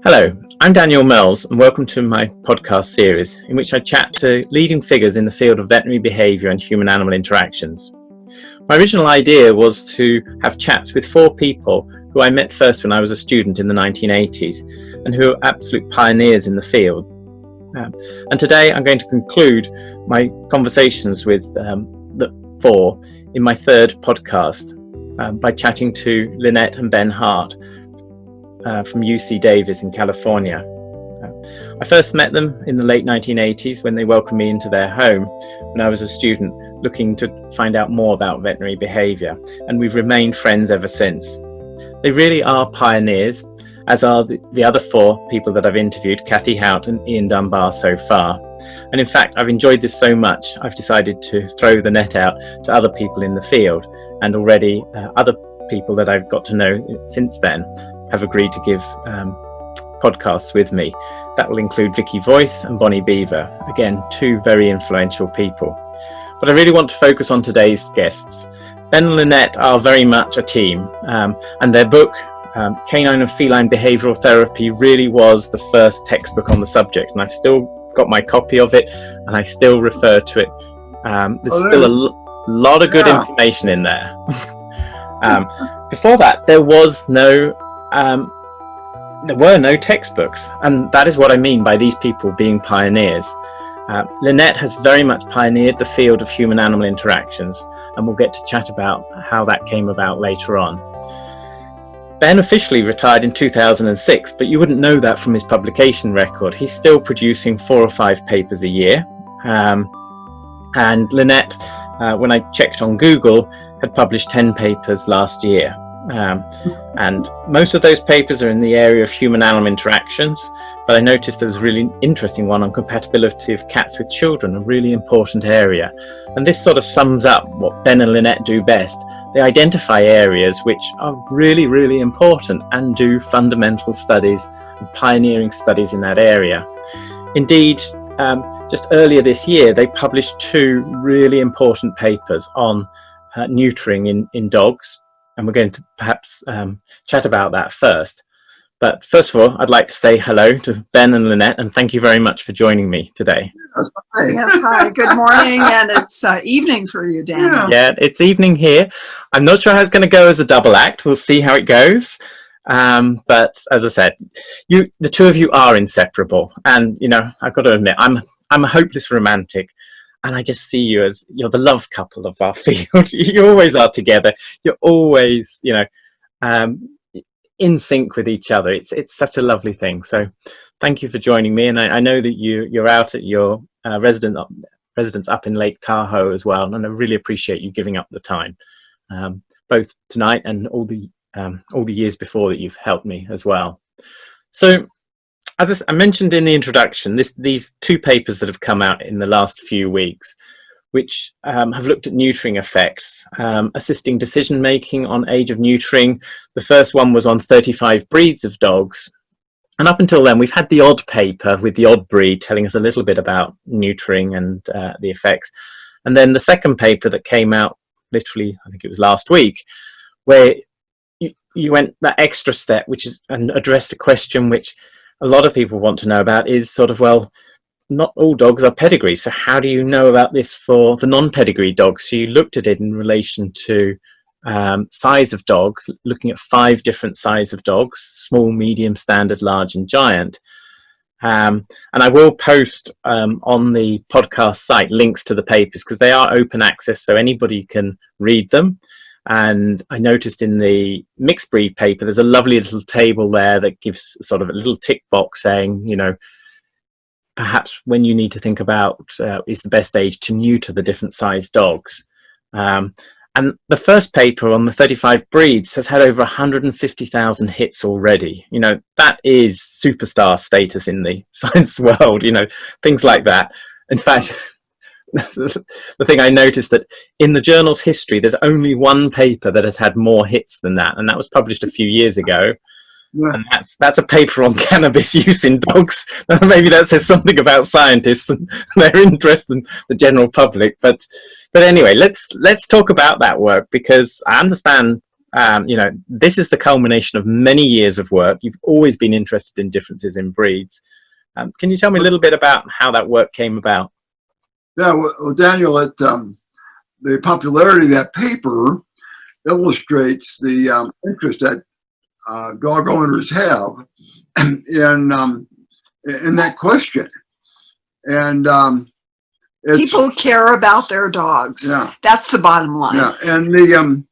Hello, I'm Daniel Mills and welcome to my podcast series in which I chat to leading figures in the field of veterinary behaviour and human-animal interactions. My original idea was to have chats with four people who I met first when I was a student in the 1980s and who are absolute pioneers in the field. And today I'm going to conclude my conversations with the four in my third podcast by chatting to Lynette and Ben Hart from UC Davis in California. I first met them in the late 1980s when they welcomed me into their home when I was a student looking to find out more about veterinary behaviour, and we've remained friends ever since. They really are pioneers, as are the other four people that I've interviewed, Kathy Hout and Ian Dunbar so far. And in fact, I've enjoyed this so much, I've decided to throw the net out to other people in the field, and already other people that I've got to know since then have agreed to give podcasts with me. That will include Vicky Voith and Bonnie Beaver, again, two very influential people. But I really want to focus on today's guests. Ben and Lynette are very much a team, and their book, Canine and Feline Behavioural Therapy, really was the first textbook on the subject, and I've still got my copy of it, and I still refer to it. There's still a lot of good information in there. Before that, there were no textbooks, and that is what I mean by these people being pioneers. Lynette has very much pioneered the field of human-animal interactions, and we'll get to chat about how that came about later on. Ben officially retired in 2006, but you wouldn't know that from his publication record. He's still producing 4 or 5 papers a year. And Lynette, when I checked on Google, had published 10 papers last year. And most of those papers are in the area of human-animal interactions, but I noticed there was a really interesting one on compatibility of cats with children, a really important area. And this sort of sums up what Ben and Lynette do best. They identify areas which are really, really important and do fundamental studies and pioneering studies in that area. Indeed, just earlier this year, they published 2 really important papers on neutering in dogs. And we're going to perhaps chat about that first. But first of all, I'd like to say hello to Ben and Lynette, and thank you very much for joining me today. Yes, hi. Good morning, and it's evening for you, Dan. Yeah, it's evening here. I'm not sure how it's going to go as a double act. We'll see how it goes. But as I said, the two of you are inseparable. And, you know, I've got to admit, I'm a hopeless romantic. And I just see you as you're the love couple of our field. You always are together. You're always, in sync with each other. It's such a lovely thing. So thank you for joining me. And I know that you're out at your residence up in Lake Tahoe as well. And I really appreciate you giving up the time, both tonight and all the years before that you've helped me as well. So, as I mentioned in the introduction, these 2 papers that have come out in the last few weeks, which have looked at neutering effects, assisting decision-making on age of neutering. The first one was on 35 breeds of dogs. And up until then, we've had the odd paper with the odd breed telling us a little bit about neutering and the effects. And then the second paper that came out literally, I think it was last week, where you went that extra step, and addressed a question which a lot of people want to know about, is sort of, well, not all dogs are pedigree, so how do you know about this for the non-pedigree dogs? So you looked at it in relation to size of dog, looking at 5 different size of dogs: small, medium, standard, large and giant. And I will post on the podcast site links to the papers, because they are open access, so anybody can read them. And I noticed in the mixed breed paper, there's a lovely little table there that gives sort of a little tick box saying, perhaps when you need to think about is the best age to neuter the different size dogs. And the first paper on the 35 breeds has had over 150,000 hits already. That is superstar status in the science world, things like that. In fact, the thing I noticed that in the journal's history, there's only 1 paper that has had more hits than that, and that was published a few years ago. Yeah. And that's a paper on cannabis use in dogs. Maybe that says something about scientists and their interest in the general public. But anyway, let's talk about that work, because I understand this is the culmination of many years of work. You've always been interested in differences in breeds. Can you tell me a little bit about how that work came about? Yeah, well, Daniel, the popularity of that paper illustrates the interest that dog owners have in that question. And people care about their dogs. Yeah. That's the bottom line. Yeah, and the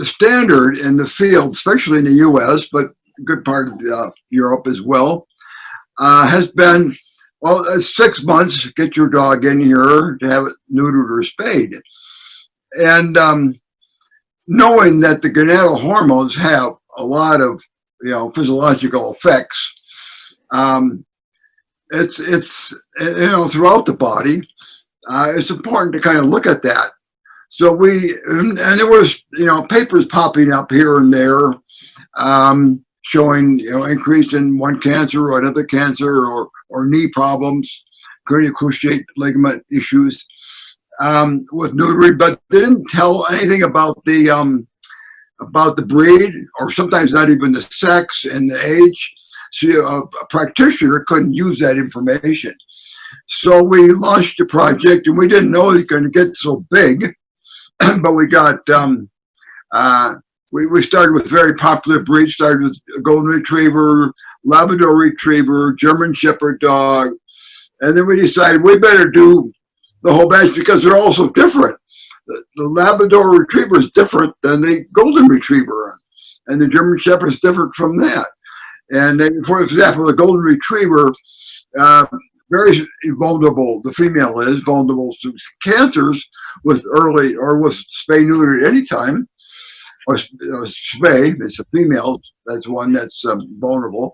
standard in the field, especially in the U.S., but a good part of Europe as well, has been, well, 6 months, get your dog in here to have it neutered or spayed. And knowing that the gonadal hormones have a lot of, physiological effects, it's throughout the body, it's important to kind of look at that. So and there was, papers popping up here and there, showing, increase in one cancer or another cancer or knee problems, cranial cruciate ligament issues, with neutering, but they didn't tell anything about the breed, or sometimes not even the sex and the age. So a practitioner couldn't use that information. So we launched a project, and we didn't know it was going to get so big, but we got, we started with very popular breeds, started with a golden retriever, Labrador retriever, German shepherd dog, and then we decided we better do the whole batch because they're all so different. The Labrador retriever is different than the golden retriever, and the German shepherd is different from that. And then, for example, the golden retriever, very vulnerable, the female is vulnerable to cancers with early or with spay neuter at any time, or spay, it's a female, that's one that's vulnerable.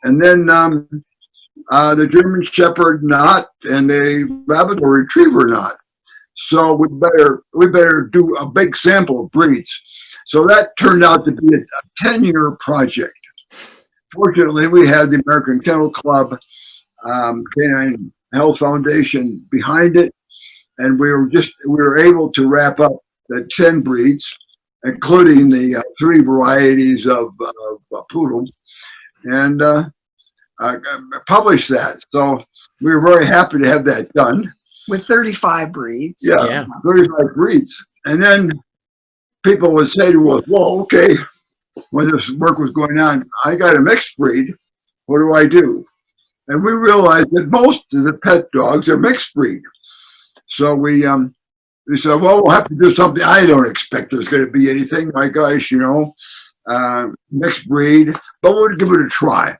And then the German shepherd not, and the Labrador retriever not. So we better do a big sample of breeds. So that turned out to be a 10-year project. Fortunately, we had the American Kennel Club, Canine Health Foundation behind it, and we were able to wrap up the 10 breeds, including the 3 varieties of poodle, and publish that. So we were very happy to have that done. With 35 breeds. Yeah, 35 breeds. And then people would say to us, well, okay, when this work was going on, I got a mixed breed. What do I do? And we realized that most of the pet dogs are mixed breed. So we said, well, we'll have to do something. I don't expect there's going to be anything. My gosh, mixed breed, but we'll give it a try.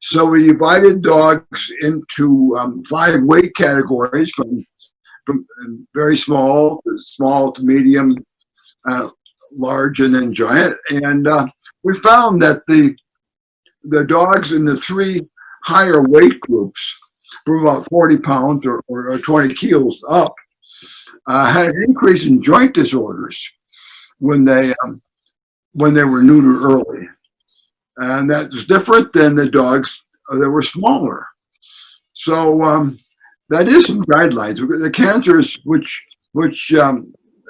So we divided dogs into 5 weight categories, from very small to medium, large, and then giant. And we found that the dogs in the 3 higher weight groups, from about 40 pounds or 20 kilos up, had an increase in joint disorders when they were neutered early. And that was different than the dogs that were smaller. So that is some guidelines. The cancers, which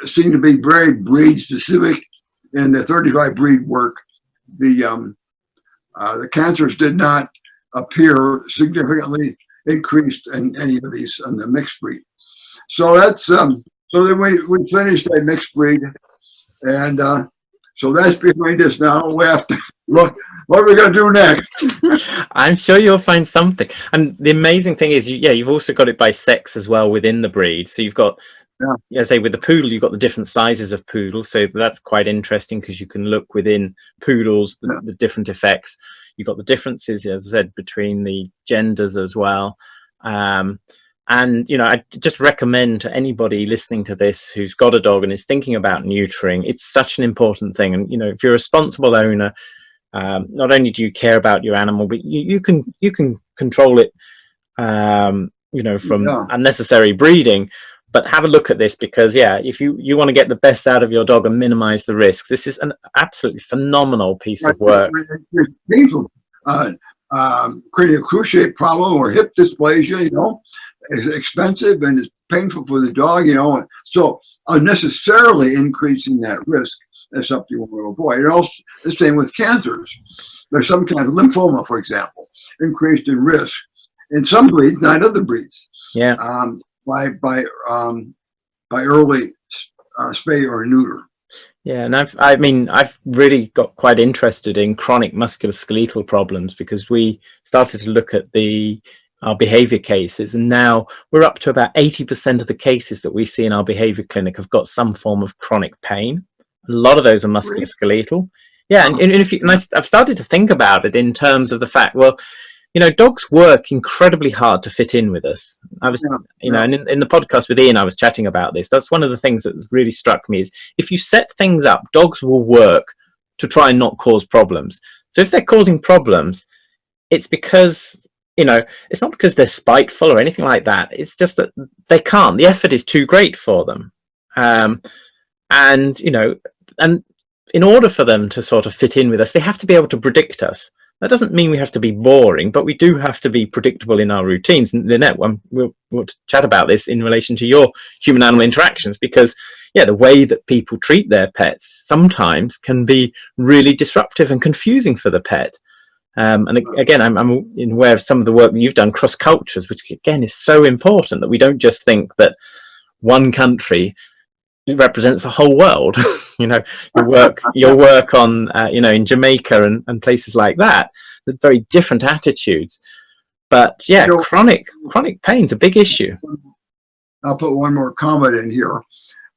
seem to be very breed specific in the 35 breed work, the cancers did not appear significantly increased in any of these on the mixed breed. So that's so then we finished that mixed breed, and so that's behind us now. We have to look. What are we going to do next? I'm sure you'll find something. And the amazing thing is, you've also got it by sex as well within the breed. So you've got, say with the poodle, you've got the different sizes of poodles. So that's quite interesting because you can look within poodles, the different effects. You've got the differences, as I said, between the genders as well. And, I just recommend to anybody listening to this who's got a dog and is thinking about neutering, it's such an important thing. And, if you're a responsible owner, not only do you care about your animal, but you can control it, from unnecessary breeding. But have a look at this because, if you want to get the best out of your dog and minimize the risks, this is an absolutely phenomenal piece of work. Painful cranial cruciate problem or hip dysplasia, is expensive and it's painful for the dog, you know. So unnecessarily increasing that risk is something we want to avoid. And also the same with cancers. There's some kind of lymphoma, for example, increased in risk in some breeds, not other breeds. Yeah. By early spay or neuter. Yeah, and I've really got quite interested in chronic musculoskeletal problems because we started to look at our behavior cases, and now we're up to about 80% of the cases that we see in our behavior clinic have got some form of chronic pain. A lot of those are musculoskeletal. Yeah, and I've started to think about it in terms of the fact, well, you know, dogs work incredibly hard to fit in with us. And in the podcast with Ian, I was chatting about this. That's one of the things that really struck me is if you set things up, dogs will work to try and not cause problems. So if they're causing problems, it's because, you know, it's not because they're spiteful or anything like that. It's just that they can't. The effort is too great for them. And, you know, and in order for them to sort of fit in with us, they have to be able to predict us. That doesn't mean we have to be boring, but we do have to be predictable in our routines. And Lynette, we'll chat about this in relation to your human-animal interactions, because, yeah, the way that people treat their pets sometimes can be really disruptive and confusing for the pet. And again, I'm aware of some of the work that you've done cross cultures, which again is so important, that we don't just think that one country represents the whole world. You know, your work on you know, in Jamaica and places like that, the very different attitudes. But yeah, you know, chronic pain's a big issue. I'll put one more comment in here.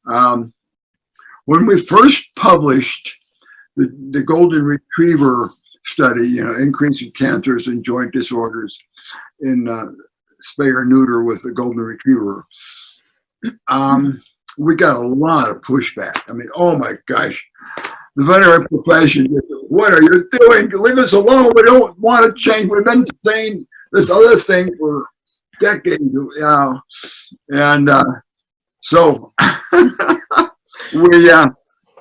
When we first published the golden retriever study, you know, increasing cancers and joint disorders in spay or neuter with the golden retriever, we got a lot of pushback. I mean, oh my gosh, the veterinary profession, what are you doing? Leave us alone. We don't want to change. We've been saying this other thing for decades. So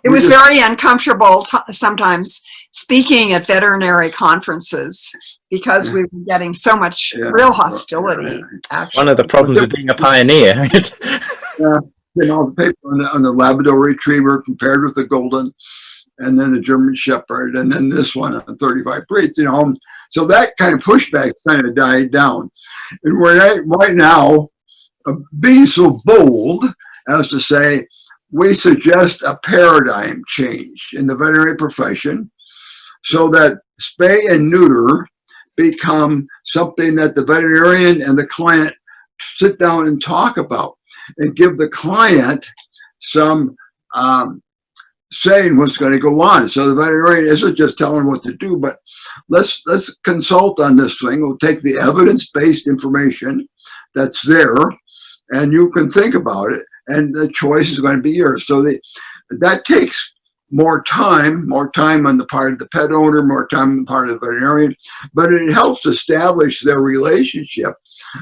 it was very uncomfortable sometimes speaking at veterinary conferences because we were getting so much real hostility. Actually, one of the problems of being a pioneer. You know, the paper on the Labrador Retriever compared with the Golden, and then the German Shepherd, and then this one on 35 breeds, you know. So that kind of pushback kind of died down. And we're right now being so bold as to say, we suggest a paradigm change in the veterinary profession so that spay and neuter become something that the veterinarian and the client sit down and talk about, and give the client some saying what's going to go on. So the veterinarian isn't just telling what to do, but let's consult on this thing. We'll take the evidence-based information that's there, and you can think about it, and the choice is going to be yours. So that takes more time on the part of the pet owner, more time on the part of the veterinarian, but it helps establish their relationship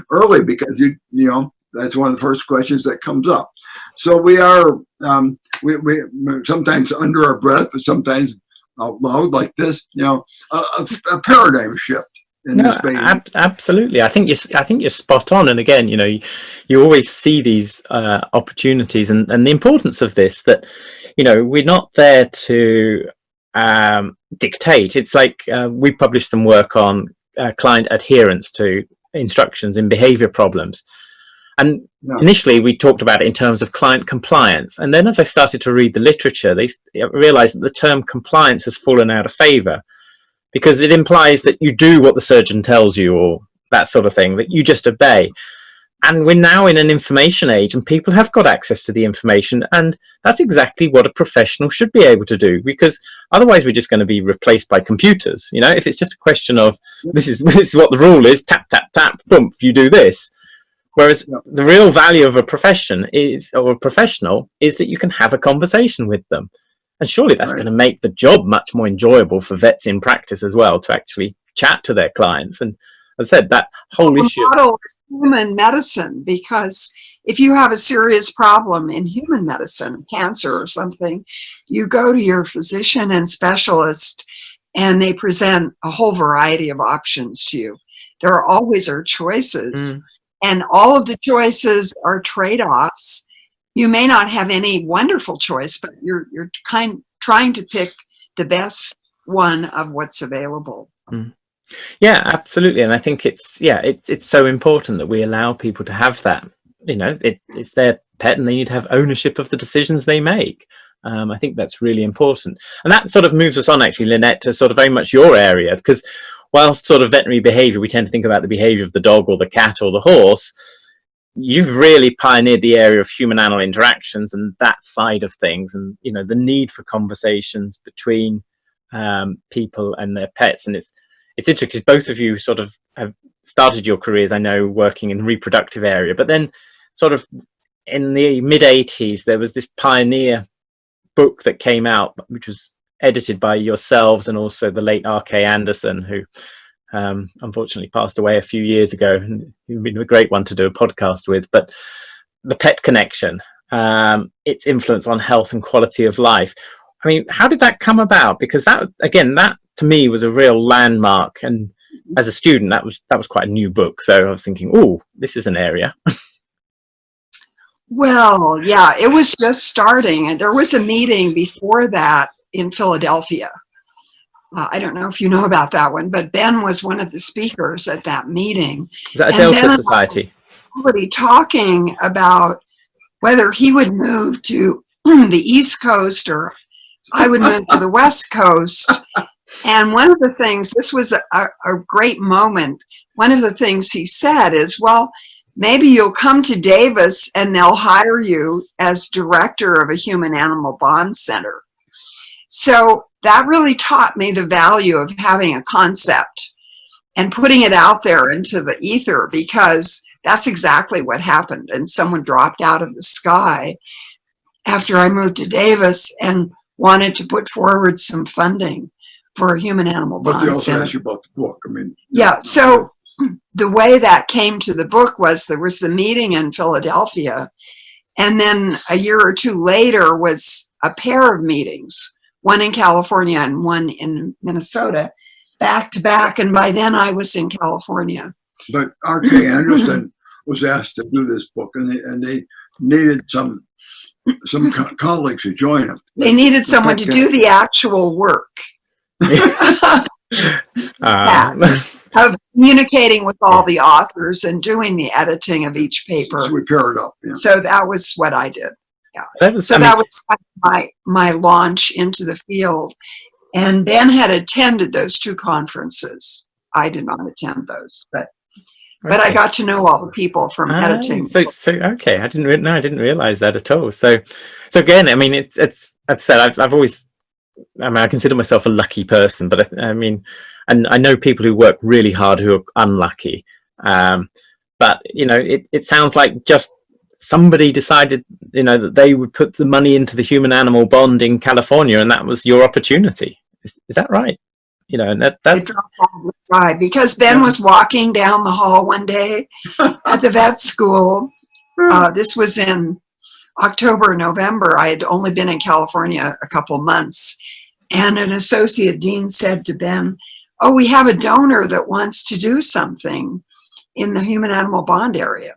early, because you know, that's one of the first questions that comes up. So we are we sometimes under our breath, but sometimes out loud like this, you know, a paradigm shift in this space. Absolutely. I think you're spot on. And again, you know, you always see these opportunities and the importance of this, that, you know, we're not there to dictate. It's like we published some work on client adherence to instructions in behavior problems. And initially we talked about it in terms of client compliance. And then as I started to read the literature, they realized that the term compliance has fallen out of favor, because it implies that you do what the surgeon tells you, or that sort of thing, that you just obey. And we're now in an information age, and people have got access to the information, and that's exactly what a professional should be able to do, because otherwise we're just going to be replaced by computers. You know, if it's just a question of this is what the rule is, tap, tap, tap, boom, you do this. Whereas the real value of a profession is, or a professional, is that you can have a conversation with them. And surely that's going to make the job much more enjoyable for vets in practice as well, to actually chat to their clients. And as I said, that whole issue. Model is human medicine, because if you have a serious problem in human medicine, cancer or something, you go to your physician and specialist, and they present a whole variety of options to you. There always are choices. And all of the choices are trade-offs. You may not have any wonderful choice, but you're trying to pick the best one of what's available. Mm. Yeah, absolutely. And I think it's so important that we allow people to have that. It's their pet and they need to have ownership of the decisions they make. I think that's really important. And that sort of moves us on, actually, Lynette, to sort of very much your area, because whilst sort of veterinary behavior, we tend to think about the behavior of the dog or the cat or the horse, you've really pioneered the area of human animal interactions and that side of things, and the need for conversations between people and their pets. And it's interesting because both of you sort of have started your careers, I know, working in reproductive area, but then sort of in the mid-80s there was this pioneer book that came out, which was edited by yourselves and also the late R.K. Anderson, who unfortunately passed away a few years ago, and you've been a great one to do a podcast with. But The Pet Connection, its influence on health and quality of life. I mean, how did that come about? Because that to me was a real landmark, and as a student that was quite a new book, so I was thinking, oh, this is an area. Well, yeah, it was just starting, and there was a meeting before that in Philadelphia. I don't know if you know about that one, but Ben was one of the speakers at that meeting. Is that a Delta Society? Somebody talking about whether he would move to the East Coast or I would move to the West Coast. And one of the things, this was a great moment, one of the things he said is, well, maybe you'll come to Davis and they'll hire you as director of a human-animal bond center. So that really taught me the value of having a concept and putting it out there into the ether, because that's exactly what happened. And someone dropped out of the sky after I moved to Davis and wanted to put forward some funding for a human-animal bond center. But they also asked you about the book. I mean, yeah. So the way that came to the book was there was the meeting in Philadelphia, and then a year or two later was a pair of meetings, one in California and one in Minnesota, back to back. And by then I was in California. But R.K. Anderson was asked to do this book, and they needed some colleagues to join him. They needed someone to do the actual work. Of communicating with all the authors and doing the editing of each paper. So we paired up. Yeah. So that was what I did. Yeah. That was my launch into the field. And Ben had attended those two conferences. I did not attend those, but I got to know all the people from editing. So okay, I didn't realize that at all. So again, I mean, it's as I said, I've always, I mean, I consider myself a lucky person, but I mean, and I know people who work really hard who are unlucky. But it sounds like just somebody decided, that they would put the money into the human-animal bond in California, and that was your opportunity. Is that right? And that's right, because Ben was walking down the hall one day at the vet school. This was in October, November. I had only been in California a couple months, and an associate dean said to Ben, "Oh, we have a donor that wants to do something in the human-animal bond area."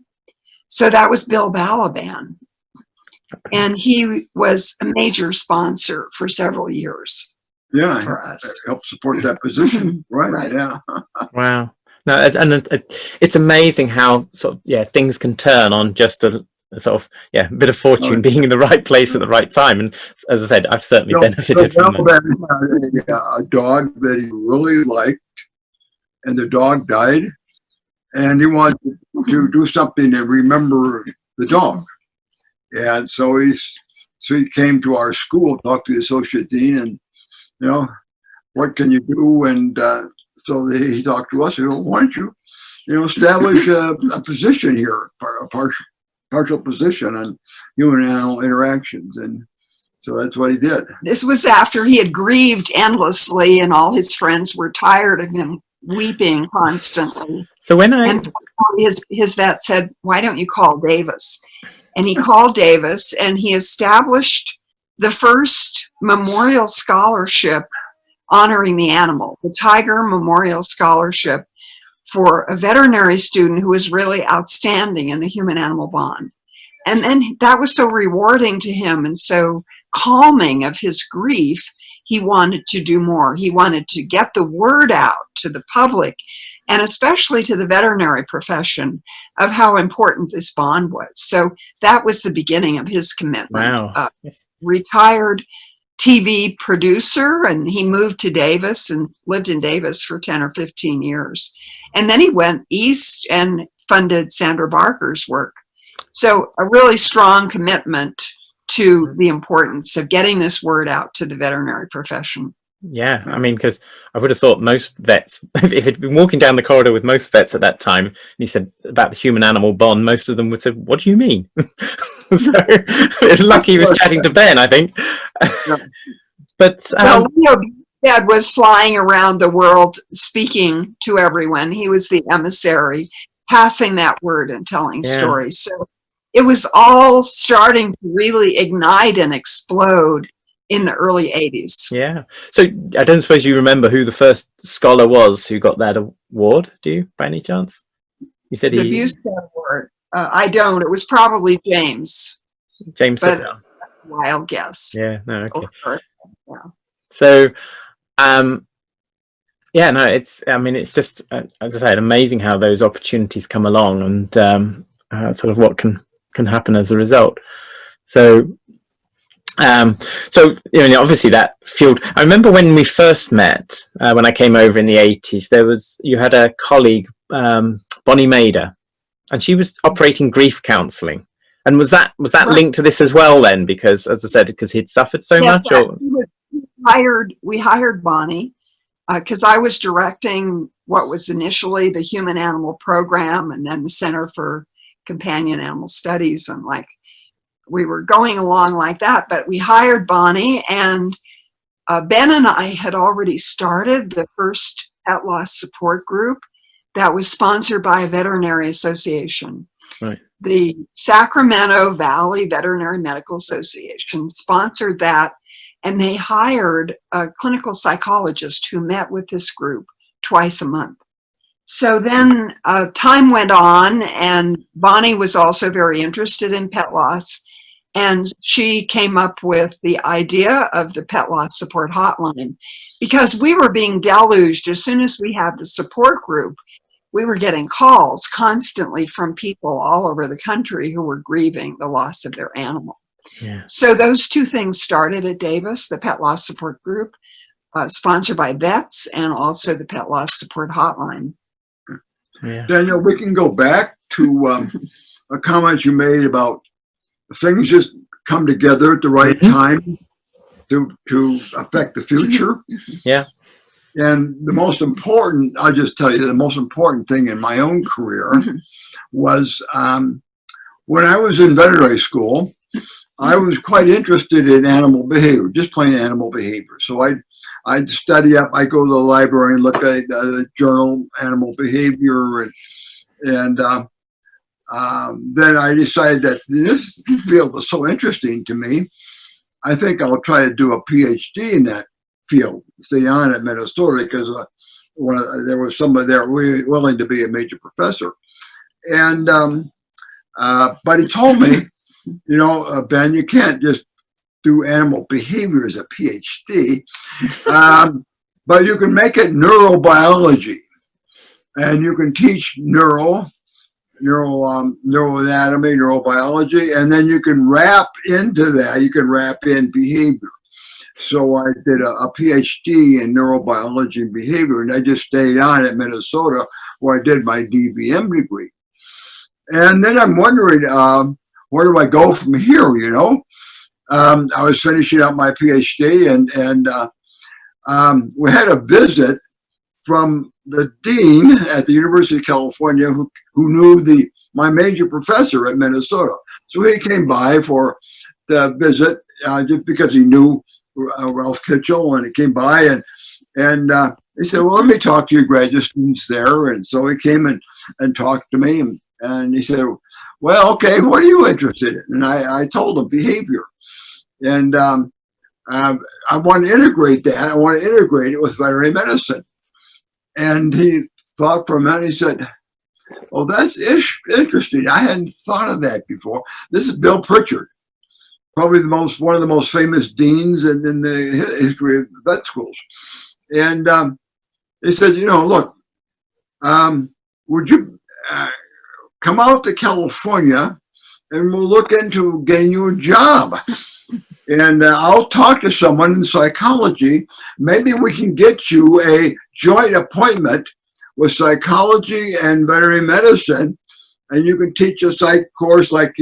So that was Bill Balaban, and he was a major sponsor for several years. Yeah, for us, help support that position. Right. Yeah. Wow. No, and it's amazing how things can turn on just a bit of fortune being in the right place at the right time. And as I said, I've certainly benefited from that. A dog that he really liked, and the dog died, and he wanted to do something to remember the dog. And so he came to our school, talked to the associate dean, and what can you do? And so he talked to us. He said, why don't you, establish a position here, a partial position on human-animal interactions. And so that's what he did. This was after he had grieved endlessly, and all his friends were tired of him weeping constantly. So when his vet said, "Why don't you call Davis?" And he called Davis, and he established the first memorial scholarship honoring the animal, the Tiger Memorial Scholarship, for a veterinary student who was really outstanding in the human-animal bond. And then that was so rewarding to him and so calming of his grief. He wanted to do more. He wanted to get the word out to the public, and especially to the veterinary profession, of how important this bond was. So that was the beginning of his commitment. Wow. Retired TV producer, and he moved to Davis and lived in Davis for 10 or 15 years. And then he went east and funded Sandra Barker's work. So a really strong commitment to the importance of getting this word out to the veterinary profession. Yeah, I mean, because I would have thought most vets, if he'd been walking down the corridor with most vets at that time, and he said about the human-animal bond, most of them would say, "What do you mean?" So it's lucky he was chatting to Ben, I think. But well, Leo Dad was flying around the world speaking to everyone. He was the emissary, passing that word and telling stories. So it was all starting to really ignite and explode in the early 80s. Yeah. So I don't suppose you remember who the first scholar was who got that award, do you, by any chance? You said the Busey Award. I don't. It was probably James. James. But a wild guess. Yeah. No. Okay. Yeah. So, yeah. No. It's. I mean, it's just, as I said, amazing how those opportunities come along, and sort of what can happen as a result. So. So you know, obviously that fueled. I remember when we first met, when I came over in the 80s. You had a colleague, Bonnie Mader, and she was operating grief counselling. And was that linked to this as well then? Because, as I said, because he'd suffered so much. Or we hired Bonnie because I was directing what was initially the Human Animal Program and then the Center for Companion Animal Studies, and we were going along like that, but we hired Bonnie, and Ben and I had already started the first pet loss support group that was sponsored by a veterinary association. Right. The Sacramento Valley Veterinary Medical Association sponsored that, and they hired a clinical psychologist who met with this group twice a month. So then time went on, and Bonnie was also very interested in pet loss. And she came up with the idea of the Pet Loss Support Hotline, because we were being deluged. As soon as we had the support group, we were getting calls constantly from people all over the country who were grieving the loss of their animal. Yeah. So those two things started at Davis, the Pet Loss Support Group, sponsored by vets, and also the Pet Loss Support Hotline. Yeah. Daniel, we can go back to a comment you made about things just come together at the right time to affect the future. Yeah. And the most important, I'll just tell you, the most important thing in my own career was when I was in veterinary school, I was quite interested in animal behavior, just plain animal behavior. So I'd study up, I'd go to the library and look at the journal Animal Behavior, and then I decided that this field was so interesting to me, I think I'll try to do a PhD in that field, stay on at Minnesota, because there was somebody there willing to be a major professor. And but he told me, you know, Ben, you can't just do animal behavior as a PhD, but you can make it neurobiology, and you can teach neuroanatomy, neurobiology, and then you can wrap into that, you can wrap in behavior. So I did a PhD in neurobiology and behavior, and I just stayed on at Minnesota where I did my DVM degree. And then I'm wondering, where do I go from here, you know? I was finishing up my PhD, and we had a visit from the dean at the University of California who knew my major professor at Minnesota. So he came by for the visit just because he knew Ralph Kitchell, and he came by and he said, well, let me talk to your graduate students there. And so he came and talked to me, and he said, well, okay, what are you interested in? And I told him behavior. And I want to integrate that. I want to integrate it with veterinary medicine. And he thought for a minute. He said, "Oh, that's interesting. I hadn't thought of that before." This is Bill Pritchard, probably one of the most famous deans in the history of vet schools. And he said, "Look, would you come out to California and we'll look into getting you a job. And I'll talk to someone in psychology. Maybe we can get you a joint appointment with psychology and veterinary medicine, and you can teach a psych course like,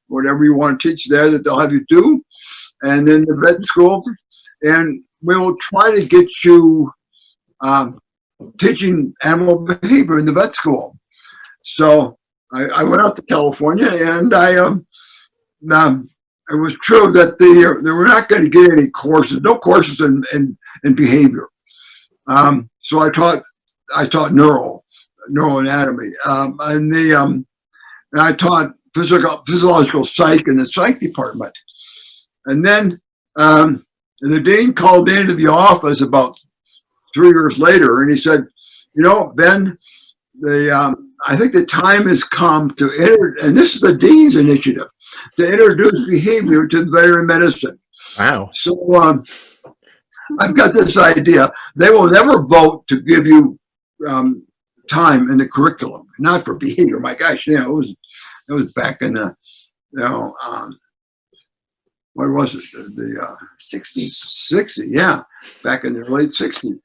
whatever you want to teach there that they'll have you do, and then the vet school. And we will try to get you teaching animal behavior in the vet school." So I went out to California, and it was true that they were not going to get any courses, no courses in behavior. So I taught neuroanatomy, and I taught physiological psych in the psych department. And then the dean called me into the office about 3 years later, and he said, "Ben, I think the time has come to and this is the dean's initiative, to introduce behavior to veterinary medicine." Wow. So I've got this idea. They will never vote to give you time in the curriculum, not for behavior. My gosh, it was back in the, what was it? The 60s. 60, yeah, back in the late 60s.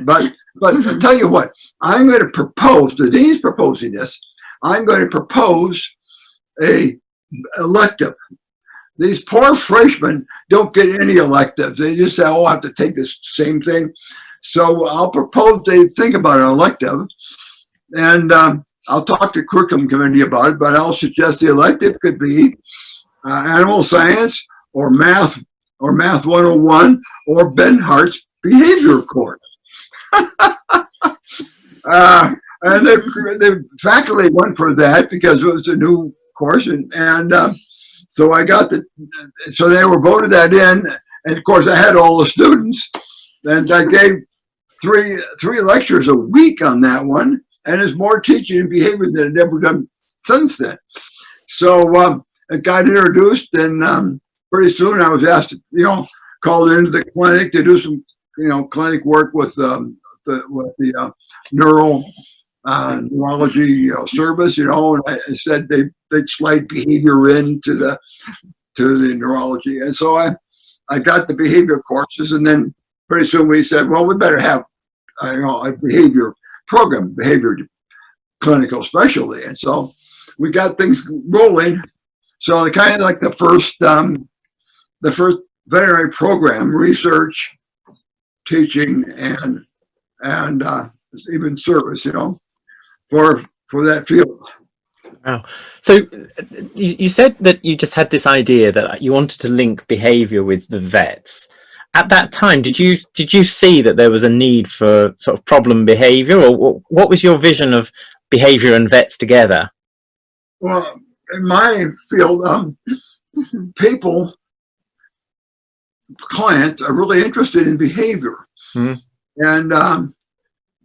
But I'll tell you what, I'm going to propose, the dean's proposing this, I'm going to propose a elective. These poor freshmen don't get any electives. They just say, "Oh, I have to take this same thing." So I'll propose they think about an elective, and I'll talk to curriculum committee about it, but I'll suggest the elective could be animal science or math 101 or Ben Hart's behavior course. And the faculty went for that because it was a new course, and so I got so they were voted that in, and of course I had all the students, and I gave three lectures a week on that one, and there's more teaching and behavior than I'd ever done since then. So it got introduced, and pretty soon I was asked to, called into the clinic to do some, clinic work with the neurology service, and I said they'd slide behavior into the neurology, and so I got the behavior courses, and then pretty soon we said, well, we better have a behavior program, behavior clinical specialty, and so we got things rolling. So the kind of like the first veterinary program, research, teaching, and even service, for that field. Wow. So you said that you just had this idea that you wanted to link behavior with the vets. At that time, did you see that there was a need for sort of problem behavior, or what was your vision of behavior and vets together? Well, in my field, clients are really interested in behavior. And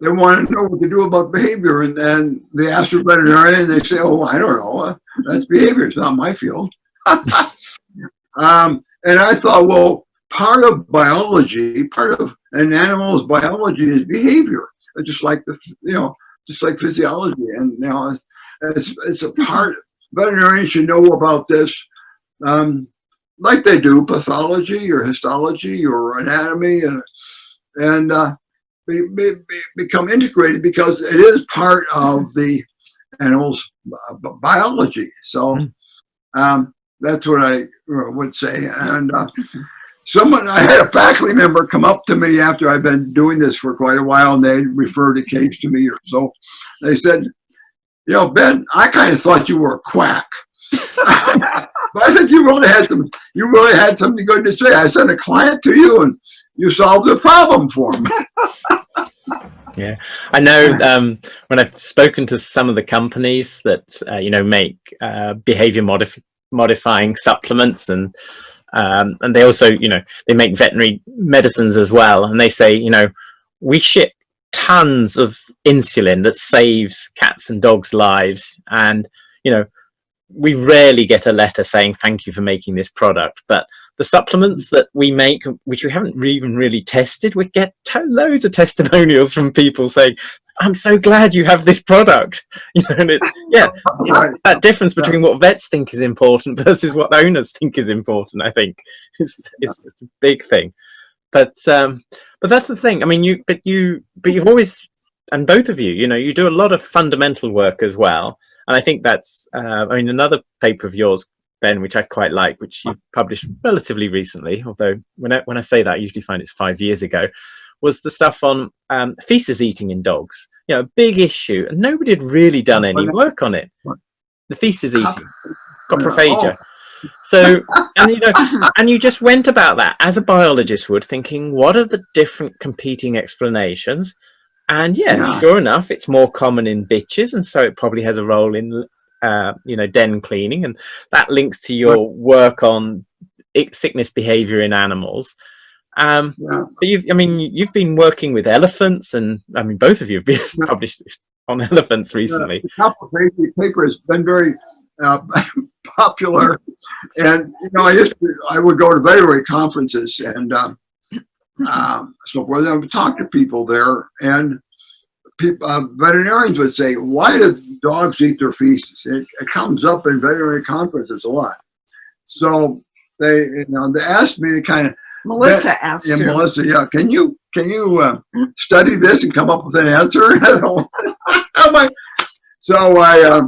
they want to know what to do about behavior, and then they ask the veterinarian, and they say, "Oh, I don't know. That's behavior. It's not my field." And I thought, well, part of biology, part of an animal's biology is behavior, just like just like physiology, and it's a part. Veterinarians should know about this, like they do pathology or histology or anatomy, and become integrated because it is part of the animal's biology. So that's what I would say. And I had a faculty member come up to me after I've been doing this for quite a while, and they referred a case to me or so. They said, "Ben, I kind of thought you were a quack." But I think you really had something good to say. I sent a client to you, and you solved the problem for me. Yeah, I know when I've spoken to some of the companies that make behavior modifying supplements, and they also they make veterinary medicines as well, and they say we ship tons of insulin that saves cats and dogs' lives, and we rarely get a letter saying thank you for making this product. But the supplements that we make, which we haven't even really tested, we get loads of testimonials from people saying, I'm so glad you have this product. And that difference between what vets think is important versus what owners think is important, I think is a big thing. But that's the thing. I mean, you've always, and both of you, you do a lot of fundamental work as well. And I think that's, another paper of yours, Ben, which I quite like, which you published relatively recently, although when I say that, I usually find it's 5 years ago, was the stuff on feces eating in dogs. A big issue, and nobody had really done any work on it. The feces eating, coprophagia. So, and you just went about that as a biologist would, thinking, what are the different competing explanations? And sure enough, it's more common in bitches, and so it probably has a role in den cleaning, and that links to your work on sickness behavior in animals. So you've been working with elephants, and both of you have been published on elephants recently. The coprophagia paper has been very popular, and I would go to veterinary conferences and so forth. I would talk to people there, and veterinarians would say, "Why do dogs eat their feces?" It comes up in veterinary conferences a lot. So they asked me to kind of. Melissa asked you. Melissa, can you study this and come up with an answer? So I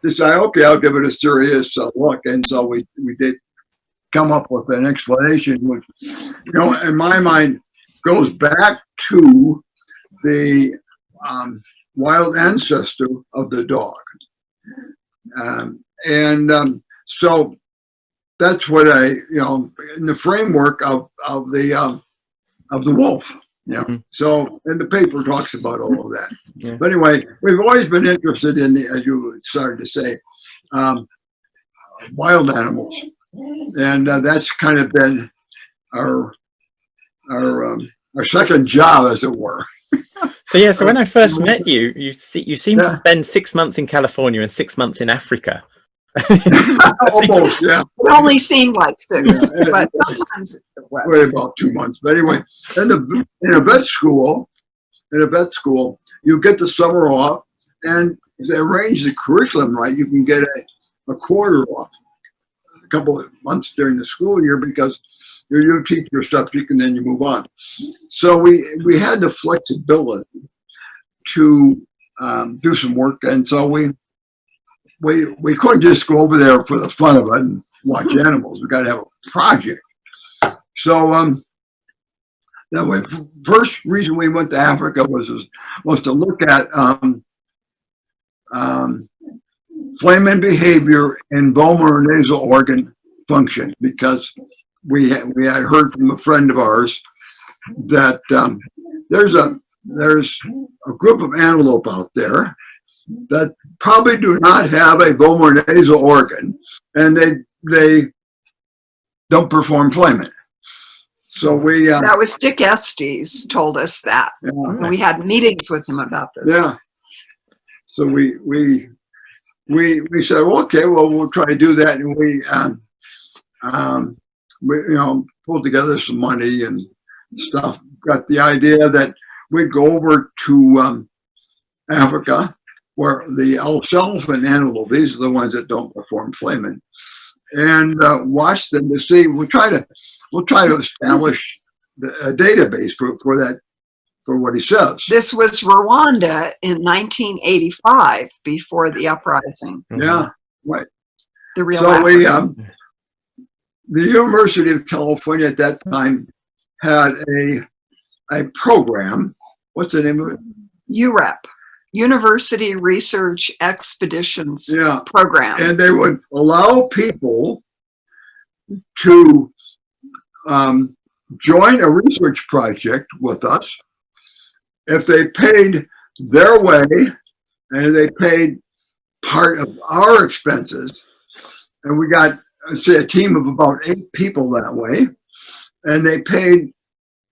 decided, okay, I'll give it a serious look, and so we did come up with an explanation, which, in my mind, goes back to the wild ancestor of the dog, so that's what I, in the framework of the wolf, So, and the paper talks about all of that. Yeah. But anyway, we've always been interested in as you started to say, wild animals. And that's kind of been our second job, as it were. So when I first met you, you seemed to spend 6 months in California and 6 months in Africa. Almost, yeah. It only seemed like 6, but sometimes it was. Wait, about 2 months. But anyway, in a vet school, you get the summer off, and if they arrange the curriculum right, you can get a quarter off, a couple of months during the school year, because you teach your subject and then you move on. So we had the flexibility to do some work, and so we couldn't just go over there for the fun of it and watch animals. We got to have a project. So that way, first reason we went to Africa was to look at flamen behavior in vomer nasal organ function, because we had heard from a friend of ours that there's a group of antelope out there that probably do not have a vomer nasal organ, and they don't perform flamen. So that was Dick Estes told us that. Yeah. We had meetings with him about this. Yeah. So we said, okay, well, we'll try to do that, and we pulled together some money and stuff. Got the idea that we'd go over to Africa, where the alfalfa and antelope, these are the ones that don't perform flamen, and watch them to see. We'll try to establish a database for what he says. This was Rwanda in 1985, before the uprising. Yeah, right. The real. So the University of California at that time had a program. What's the name of it? UREP. University Research Expeditions Program. And they would allow people to join a research project with us if they paid their way, and they paid part of our expenses. And we got, say, a team of about 8 people that way, and they paid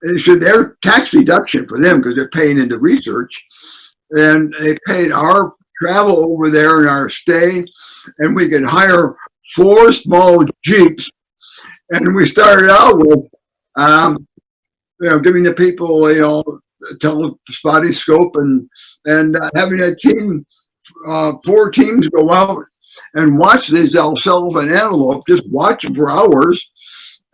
They're tax deduction for them because they're paying into research, and they paid our travel over there and our stay, and we could hire 4 small Jeeps, and we started out with, giving the people, spotty scope and having a team, 4 teams go out and watch these alfalfa and antelope, just watch them for hours,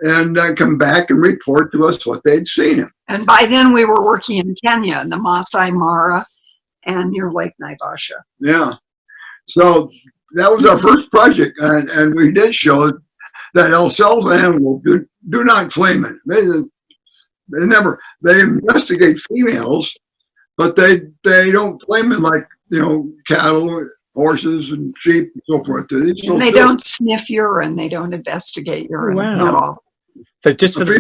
and come back and report to us what they'd seen. And by then we were working in Kenya, in the Masai Mara and near Lake Naivasha. Yeah. So that was our first project, and we did show that alfalfa and antelope do not flame it. They investigate females, but they don't flame it like, cattle, horses, and sheep, and so forth. They don't sniff urine. They don't investigate urine at all. So just for the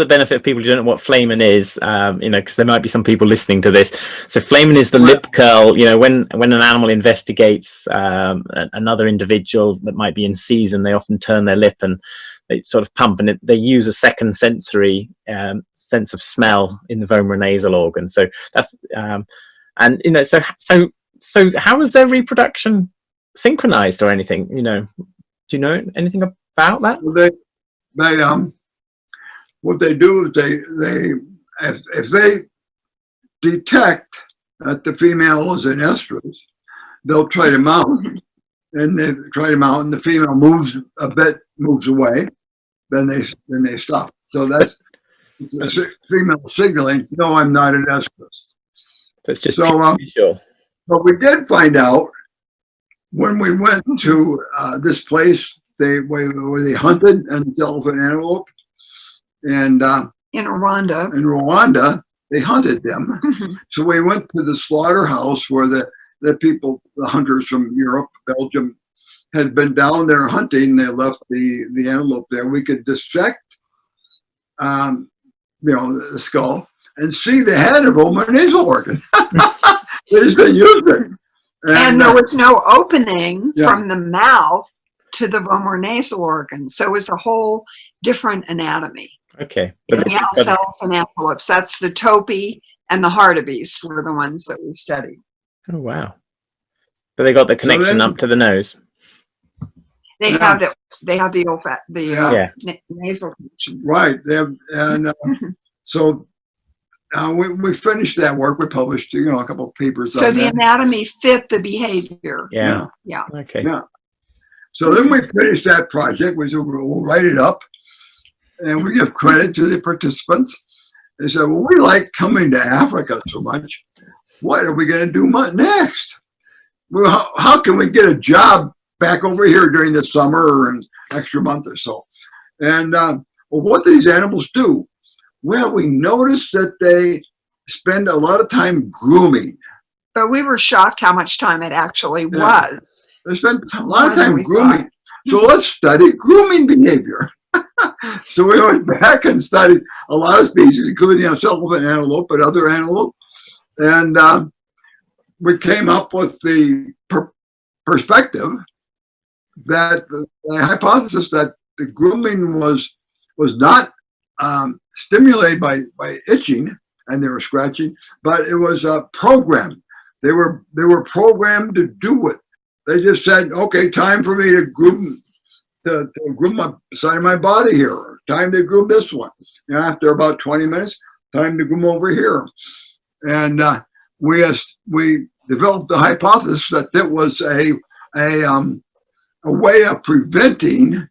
benefit of people who don't, who don't know what flamen is, because there might be some people listening to this. So flamen is the lip curl. When an animal investigates another individual that might be in season, they often turn their lip and they sort of pump, and they use a second sensory sense of smell in the vomeronasal organ. So that's so how is their reproduction synchronized or anything? Do you know anything about that? Well, they what they do is if they detect that the female is in estrus, they'll try to mount, and they try to mount, and the female moves away, then they stop. So it's a female signaling, no, I'm not in estrus. So it's just sure. But we did find out when we went to this place where they hunted and elephant and antelope, and in Rwanda. In Rwanda, they hunted them. So we went to the slaughterhouse where the hunters from Europe, Belgium, had been down there hunting. They left the antelope there. We could dissect, the skull and see the head of vomeronasal organ. They just didn't use it. And there was no opening from the mouth to the vomeronasal organ. So it was a whole different anatomy. Okay. But the alfalfa and antelopes, that's the topi and the hartebeest were the ones that we studied. Oh, wow. But they got the connection up to the nose. They have the nasal connection. Right. They have, and so we finished that work. We published, a couple of papers. So the anatomy fit the behavior. Yeah. Okay. Yeah. So then we finished that project. We'll write it up, and we give credit to the participants. They said, well, we like coming to Africa so much. What are we going to do next? Well, how can we get a job back over here during the summer or an extra month or so? And what do these animals do? Well, we noticed that they spend a lot of time grooming. But we were shocked how much time it actually was. They spend a lot of time grooming. So let's study grooming behavior. So we went back and studied a lot of species, including alfalfa and antelope, but other antelope. And we came up with the perspective that the hypothesis that the grooming was not stimulated by itching, and they were scratching, but it was a program. They were programmed to do it. They just said, okay, time for me to groom my side of my body here. Time to groom this one. After about 20 minutes, time to groom over here. And we developed the hypothesis that that was a way of preventing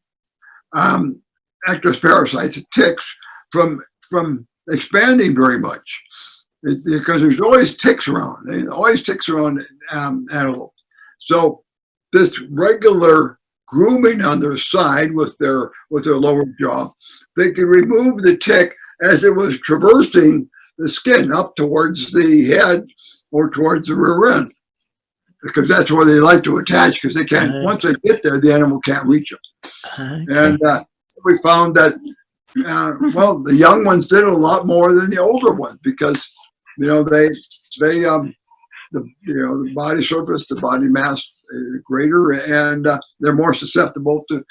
ectoparasites, ticks, from expanding very much, because there's always ticks around. There's always ticks around antelope. So this regular grooming on their side with their lower jaw, they could remove the tick as it was traversing the skin up towards the head or towards the rear end, because that's where they like to attach, because they can't, once they get there, the animal can't reach them. Okay. And we found that, the young ones did a lot more than the older ones, because, the body surface, the body mass is greater, and they're more susceptible to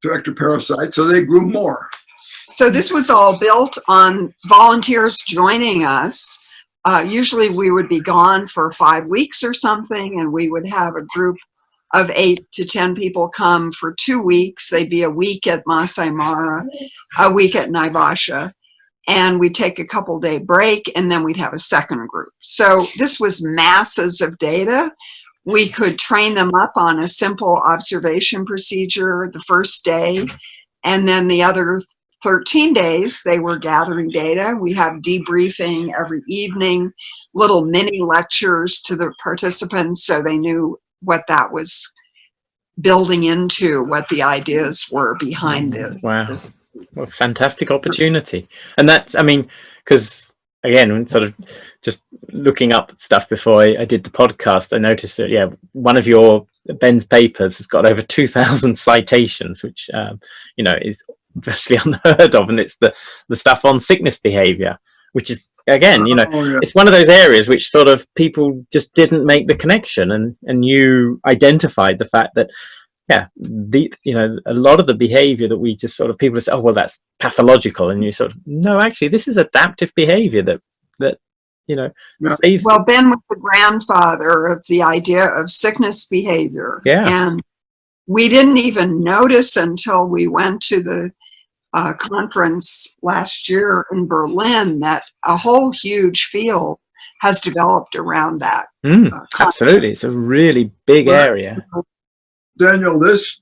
ectoparasites, so they grew more. So this was all built on volunteers joining us. Usually we would be gone for 5 weeks or something, and we would have a group of 8 to 10 people come for 2 weeks. They'd be a week at Masai Mara, a week at Naivasha, and we'd take a couple-day break, and then we'd have a second group. So this was masses of data. We could train them up on a simple observation procedure the first day, and then the other 13 days, they were gathering data. We have debriefing every evening, little mini lectures to the participants so they knew what that was building into, what the ideas were behind it. Wow. What a fantastic opportunity. And that's, I mean, because again, sort of just looking up stuff before I did the podcast, I noticed that, yeah, one of Ben's papers has got over 2,000 citations, which, is virtually unheard of, and it's the stuff on sickness behavior, which is again, it's one of those areas which sort of people just didn't make the connection, and you identified the fact that a lot of the behavior that we just sort of people say, oh well, that's pathological, and you sort of, no, actually this is adaptive behavior that saves. Well, Ben was the grandfather of the idea of sickness behavior, and we didn't even notice until we went to the conference last year in Berlin that a whole huge field has developed around that. Absolutely, it's a really big area. Daniel, this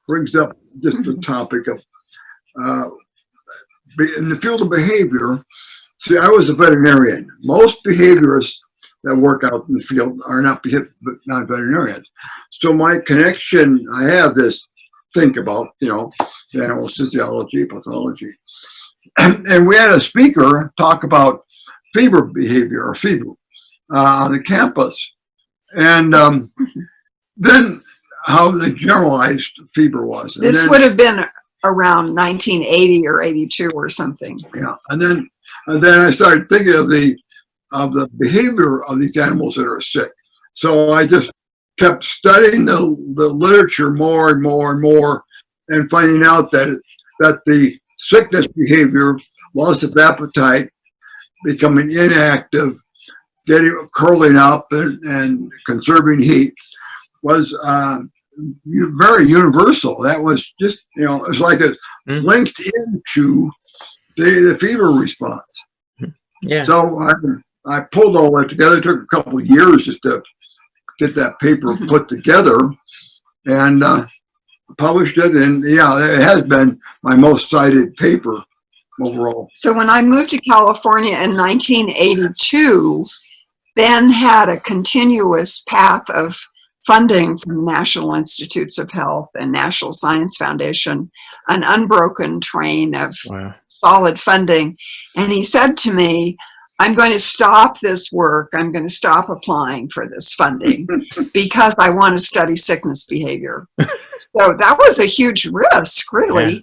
brings up just the topic of in the field of behavior. See, I was a veterinarian. Most behaviorists that work out in the field are not veterinarians. So my connection, I have this think about, animal physiology, pathology. And we had a speaker talk about fever behavior, or fever, on the campus. And then how the generalized fever was. And this would have been around 1980 or 82 or something. Yeah, and then I started thinking of the behavior of these animals that are sick. So I just kept studying the literature more and more and more, and finding out that the sickness behavior, loss of appetite, becoming inactive, curling up and conserving heat, was very universal. That was just, it was like it linked into the fever response. Yeah. So I pulled all that together. It took a couple of years just to get that paper put together, and published it. And it has been my most cited paper overall. So when I moved to California in 1982, Ben had a continuous path of funding from National Institutes of Health and National Science Foundation, an unbroken train of solid funding. And he said to me, I'm going to stop this work. I'm going to stop applying for this funding because I want to study sickness behavior. So that was a huge risk, really. Yeah.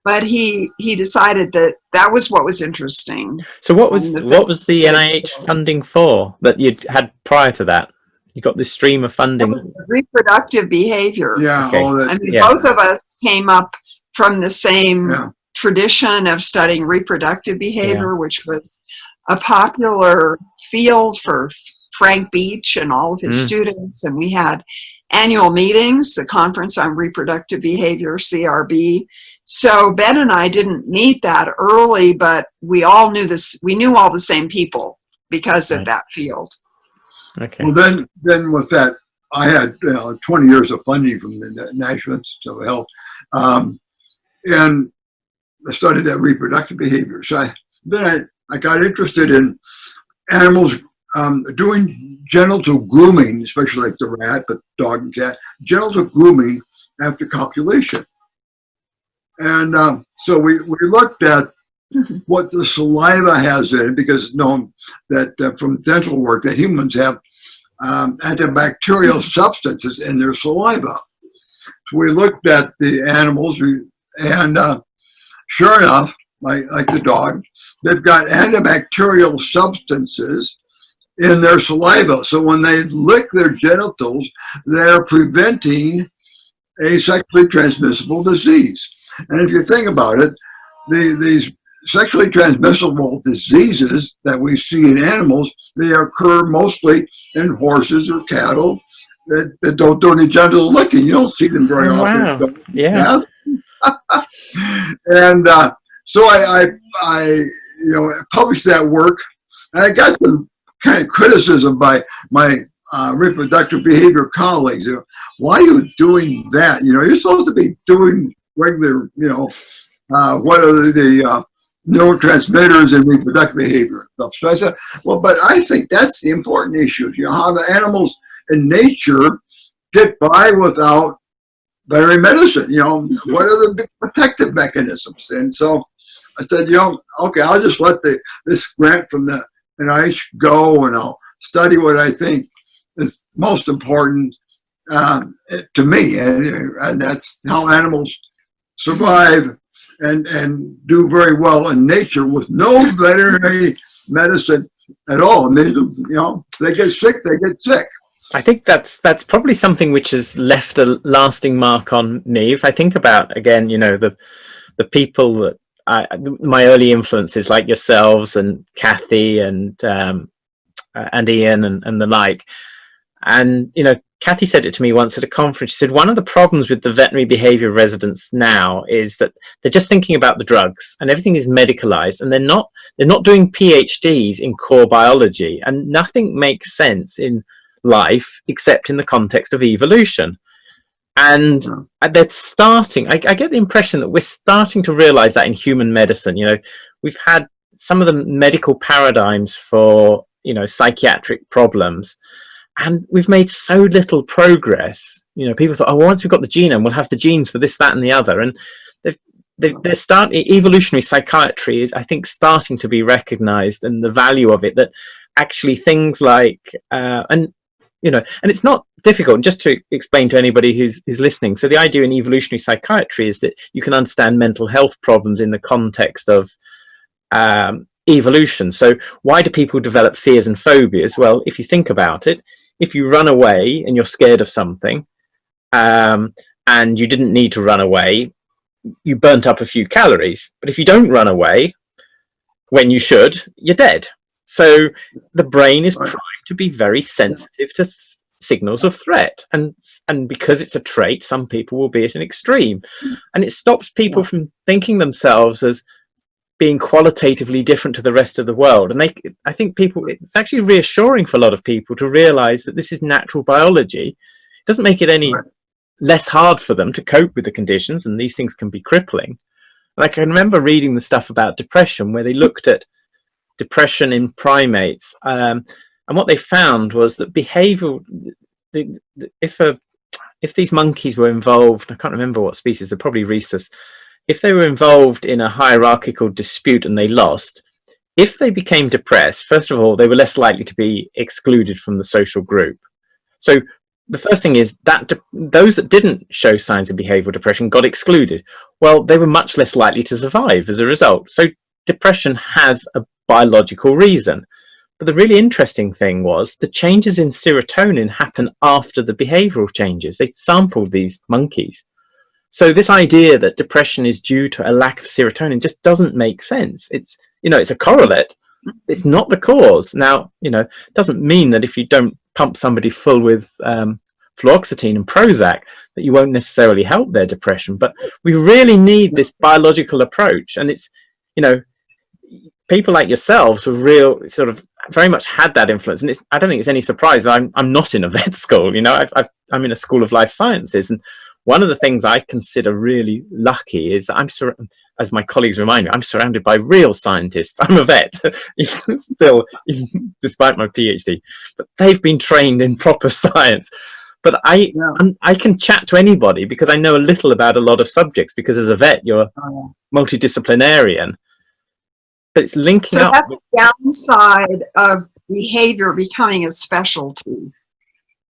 But he decided that was what was interesting. So what was the NIH funding for that you'd had prior to that? You got this stream of funding. Reproductive behavior. Yeah. Okay. Both of us came up from the same tradition of studying reproductive behavior, which was a popular field for Frank Beach and all of his students. And we had annual meetings, the Conference on Reproductive Behavior, CRB. So Ben and I didn't meet that early, but we all knew this. We knew all the same people because of that field. Okay. Well, then with that, I had 20 years of funding from the National Institute of Health, and I studied that reproductive behavior. So I got interested in animals doing genital grooming, especially like the rat, but dog and cat, genital grooming after copulation. And so we looked at what the saliva has in it, because it's known that from dental work that humans have antibacterial substances in their saliva. So we looked at the animals, and sure enough, like the dog, they've got antibacterial substances in their saliva. So when they lick their genitals, they're preventing a sexually transmissible disease. And if you think about it, these sexually transmissible diseases that we see in animals, they occur mostly in horses or cattle that don't do any gentle licking. You don't see them very often. Wow. Yeah. And so I published that work, and I got some kind of criticism by my reproductive behavior colleagues. Why are you doing that? You're supposed to be doing regular, what are the neurotransmitters and reproductive behavior stuff. So I said, well, but I think that's the important issue. How the animals in nature get by without veterinary medicine. What are the protective mechanisms? And so I said, okay, I'll just let this grant from the NIH go, and I'll study what I think is most important to me, and that's how animals survive and do very well in nature with no veterinary medicine at all. And they get sick, they get sick. I think that's probably something which has left a lasting mark on me. If I think about, again, the people that my early influences, like yourselves and Kathy and Ian and the like. And, Kathy said it to me once at a conference. She said, one of the problems with the veterinary behavior residents now is that they're just thinking about the drugs and everything is medicalized, and they're not doing PhDs in core biology, and nothing makes sense in life except in the context of evolution. And they're starting, I get the impression that we're starting to realize that in human medicine. We've had some of the medical paradigms for, psychiatric problems, and we've made so little progress. People thought, once we've got the genome, we'll have the genes for this, that, and the other. And they're starting, evolutionary psychiatry is, I think, starting to be recognized, and the value of it, that actually things like, and it's not difficult, just to explain to anybody who's listening. So the idea in evolutionary psychiatry is that you can understand mental health problems in the context of evolution. So why do people develop fears and phobias? Well, if you think about it, if you run away and you're scared of something, and you didn't need to run away, you burnt up a few calories. But if you don't run away when you should, you're dead. So the brain is primed to be very sensitive to signals of threat, and because it's a trait, some people will be at an extreme, and it stops people from thinking themselves as being qualitatively different to the rest of the world. And I think it's actually reassuring for a lot of people to realize that this is natural biology. It doesn't make it any less hard for them to cope with the conditions, and these things can be crippling. Like, I remember reading the stuff about depression, where they looked at depression in primates, and what they found was that behavior, if these monkeys were involved, I can't remember what species, they're probably rhesus, if they were involved in a hierarchical dispute and they lost, if they became depressed, first of all, they were less likely to be excluded from the social group. So the first thing is that those that didn't show signs of behavioral depression got excluded. Well, they were much less likely to survive as a result. So depression has a biological reason. But the really interesting thing was the changes in serotonin happen after the behavioral changes. They sampled these monkeys. So this idea that depression is due to a lack of serotonin just doesn't make sense. It's a correlate. It's not the cause. Now, it doesn't mean that if you don't pump somebody full with fluoxetine and Prozac that you won't necessarily help their depression. But we really need this biological approach. And it's, people like yourselves were real, sort of very much had that influence. And I don't think it's any surprise that I'm not in a vet school. I'm in a school of life sciences, and one of the things I consider really lucky is that as my colleagues remind me, I'm surrounded by real scientists. I'm a vet, still, despite my PhD, but they've been trained in proper science. But I can chat to anybody because I know a little about a lot of subjects, because as a vet, you're multidisciplinarian. But it's linking up. So that's the downside of behavior becoming a specialty.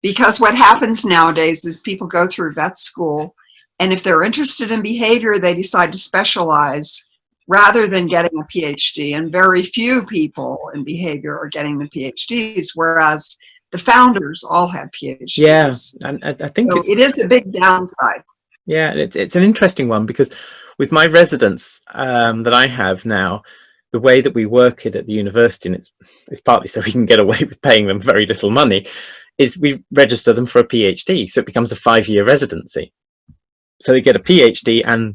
Because what happens nowadays is people go through vet school, and if they're interested in behavior, they decide to specialize rather than getting a PhD. And very few people in behavior are getting the PhDs, whereas the founders all have PhDs. Yeah, and I think so it is a big downside. Yeah, it's an interesting one, because with my residents that I have now, the way that we work it at the university, and it's partly so we can get away with paying them very little money, is we register them for a PhD. So it becomes a 5-year residency. So they get a PhD and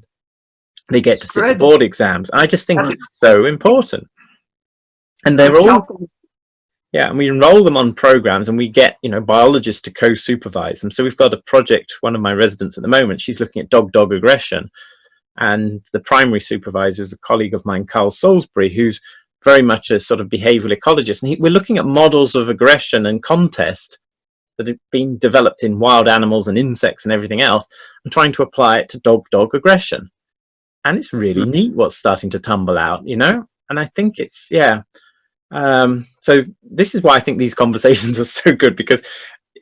they get to sit the board exams. I just think it's so important. And they're all, yeah, and we enroll them on programs, and we get, biologists to co-supervise them. So we've got a project, one of my residents at the moment, she's looking at dog-dog aggression. And the primary supervisor is a colleague of mine, Carl Salisbury, who's very much a sort of behavioral ecologist. And we're looking at models of aggression and contest that have been developed in wild animals and insects and everything else, and trying to apply it to dog-dog aggression. And it's really neat what's starting to tumble out, And I think it's, so this is why I think these conversations are so good, because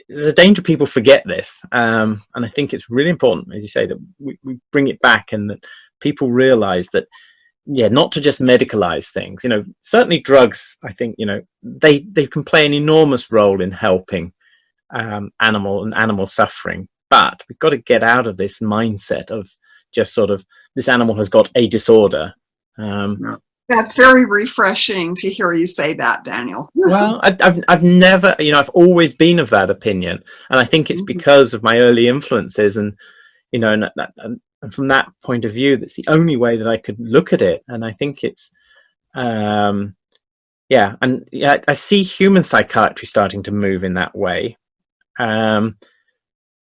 there's a danger people forget this. And I think it's really important, as you say, that we bring it back, and that people realize that, not to just medicalize things. Certainly drugs, I think, they can play an enormous role in helping animal suffering. But we've got to get out of this mindset of just sort of, this animal has got a disorder. That's very refreshing to hear you say that, Daniel. Well, I've never, I've always been of that opinion, and I think it's because of my early influences, and and from that point of view, that's the only way that I could look at it. And I think it's, I see human psychiatry starting to move in that way, and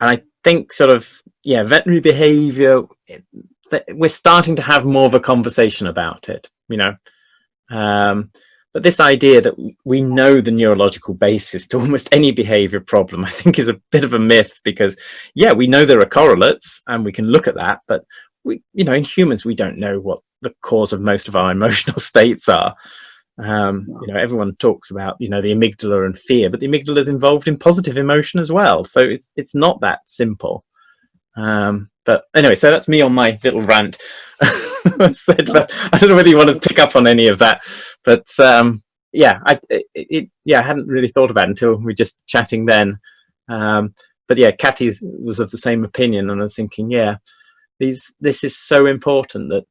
I think sort of, veterinary behavior, we're starting to have more of a conversation about it. But this idea that we know the neurological basis to almost any behavior problem, I think, is a bit of a myth, because we know there are correlates and we can look at that, but we, in humans, we don't know what the cause of most of our emotional states are. Everyone talks about, the amygdala and fear, but the amygdala is involved in positive emotion as well. So it's not that simple. But anyway, so that's me on my little rant. But I don't know whether you want to pick up on any of that. But I hadn't really thought about it until we were just chatting then. But Kathy was of the same opinion, and I was thinking, this is so important that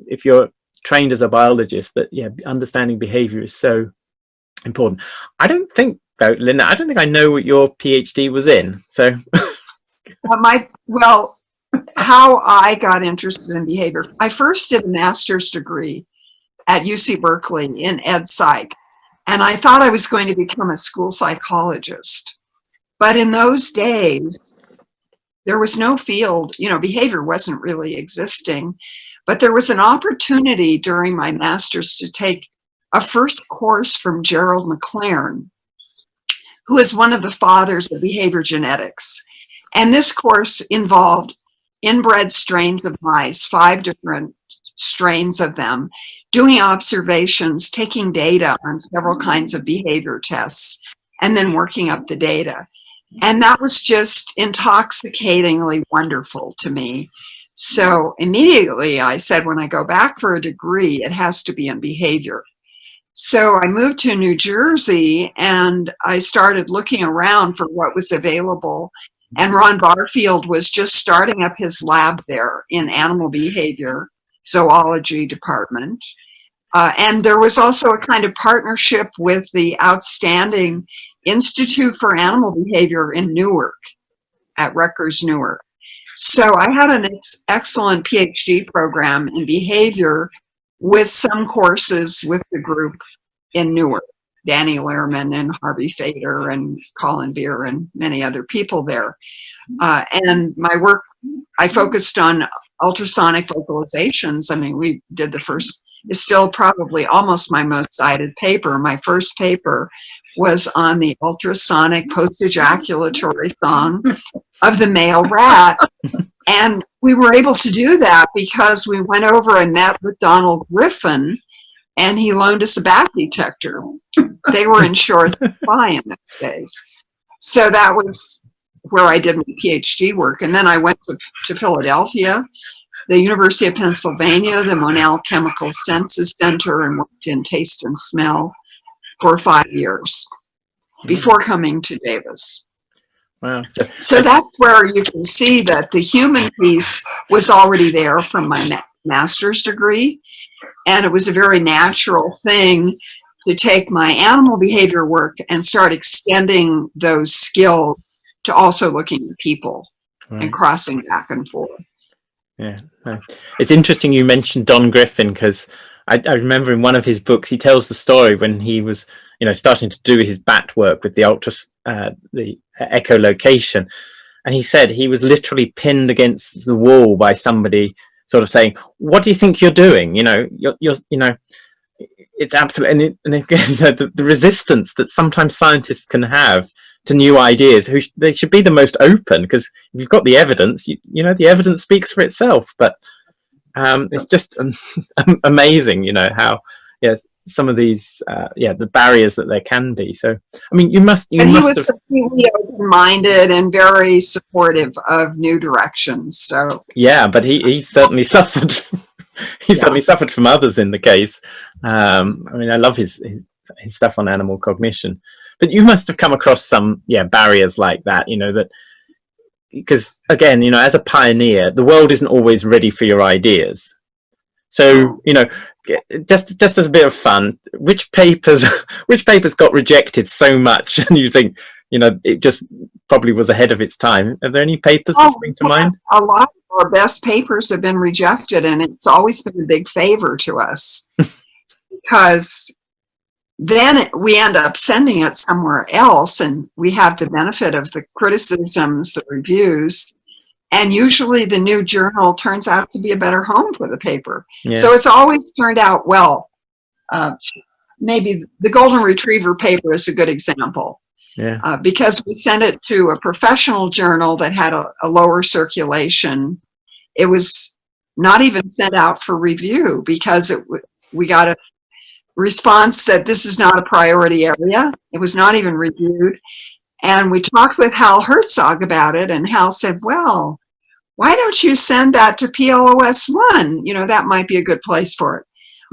if you're trained as a biologist, that understanding behavior is so important. I don't think, though, Linda, I know what your PhD was in. So. How I got interested in behavior. I first did a master's degree at UC Berkeley in ed psych, and I thought I was going to become a school psychologist. But in those days, there was no field, behavior wasn't really existing, but there was an opportunity during my master's to take a first course from Gerald McLaren, who is one of the fathers of behavior genetics. And this course involved inbred strains of mice, 5 different strains of them, doing observations, taking data on several kinds of behavior tests, and then working up the data. And that was just intoxicatingly wonderful to me. So immediately I said, when I go back for a degree, it has to be in behavior. So I moved to New Jersey, and I started looking around for what was available. And Ron Barfield was just starting up his lab there in animal behavior, zoology department. And there was also a kind of partnership with the outstanding Institute for Animal Behavior in Newark, at Rutgers, Newark. So I had an excellent PhD program in behavior with some courses with the group in Newark. Danny Lehrman and Harvey Fader and Colin Beer and many other people there. And my work, I focused on ultrasonic vocalizations. I mean, we did the first, it's still probably almost my most cited paper. My first paper was on the ultrasonic post-ejaculatory song of the male rat. And we were able to do that because we went over and met with Donald Griffin, and he loaned us a back detector. They were in short supply in those days. So that was where I did my PhD work. And then I went to Philadelphia, the University of Pennsylvania, the Monell Chemical Senses Center, and worked in taste and smell for 5 years before coming to Davis. Wow. So that's where you can see that the human piece was already there from my master's degree. And it was a very natural thing to take my animal behavior work and start extending those skills to also looking at people and crossing back and forth. Yeah. It's interesting you mentioned Don Griffin, because I remember in one of his books, he tells the story when he was, starting to do his bat work with the the echolocation. And he said he was literally pinned against the wall by somebody sort of saying, "What do you think you're doing? It's absolutely," and again, the resistance that sometimes scientists can have to new ideas. They should be the most open, because if you've got the evidence, the evidence speaks for itself. But it's just amazing, how some of these the barriers that there can be. So I mean, you must was have completely open-minded and very supportive of new directions. So yeah, but he certainly suffered. He certainly suffered from others in the case. I mean, I love his stuff on animal cognition, but you must have come across some barriers like that, that, because again, as a pioneer, the world isn't always ready for your ideas. So just as a bit of fun, which papers got rejected so much, and you think it just probably was ahead of its time? Are there any papers that spring to mind? A lot of our best papers have been rejected, and it's always been a big favor to us because then we end up sending it somewhere else, and we have the benefit of the criticisms, the reviews, and usually the new journal turns out to be a better home for the paper. Yeah. So it's always turned out well. Maybe the Golden Retriever paper is a good example. Yeah. Because we sent it to a professional journal that had a lower circulation. It was not even sent out for review because we got a response that this is not a priority area. It was not even reviewed. And we talked with Hal Herzog about it, and Hal said, well, why don't you send that to PLOS1? That might be a good place for it.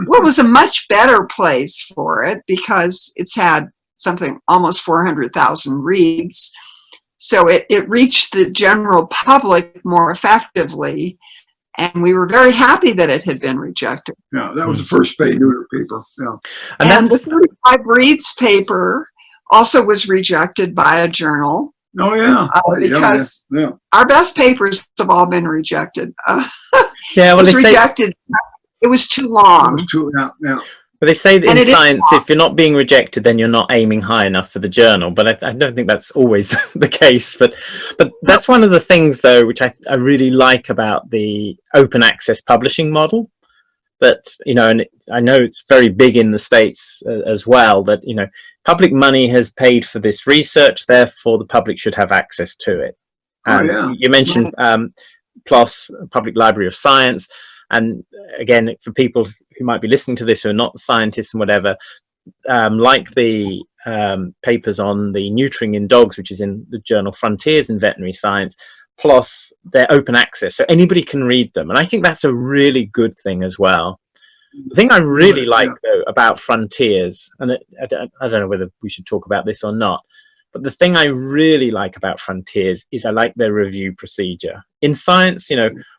Well, it was a much better place for it because it's had something almost 400,000 reads. So it reached the general public more effectively. And we were very happy that it had been rejected. Yeah, that was the first spay neuter paper. Yeah. And the 35 Breeds paper also was rejected by a journal. Oh, yeah. Because our best papers have all been rejected. Yeah, well, it was rejected. It was too long. It was too, yeah. But they say that in science, if you're not being rejected, then you're not aiming high enough for the journal. But I don't think that's always the case. But that's one of the things, though, which I really like about the open access publishing model. That, and I know it's very big in the States as well, that, public money has paid for this research, therefore the public should have access to it. You mentioned PLOS, Public Library of Science. And again, for people who might be listening to this who are not scientists and whatever, like the papers on the neutering in dogs, which is in the journal Frontiers in Veterinary Science, plus they're open access, so anybody can read them. And I think that's a really good thing as well. The thing I really like, though, about Frontiers, and I don't know whether we should talk about this or not, but the thing I really like about Frontiers is I like their review procedure. In science,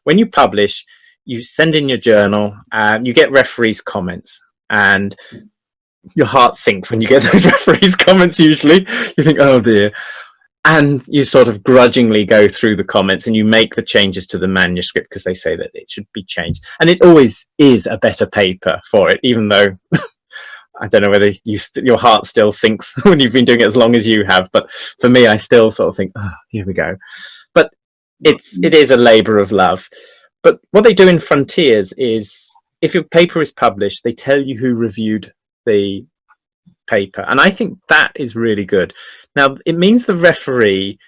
when you publish, you send in your journal and you get referees' comments, and your heart sinks when you get those referees' comments. Usually you think, oh dear. And you sort of grudgingly go through the comments and you make the changes to the manuscript because they say that it should be changed. And it always is a better paper for it, even though I don't know whether your heart still sinks when you've been doing it as long as you have. But for me, I still sort of think, oh, here we go. But it is a labor of love. But what they do in Frontiers is, if your paper is published, they tell you who reviewed the paper. And I think that is really good. Now, it means the referee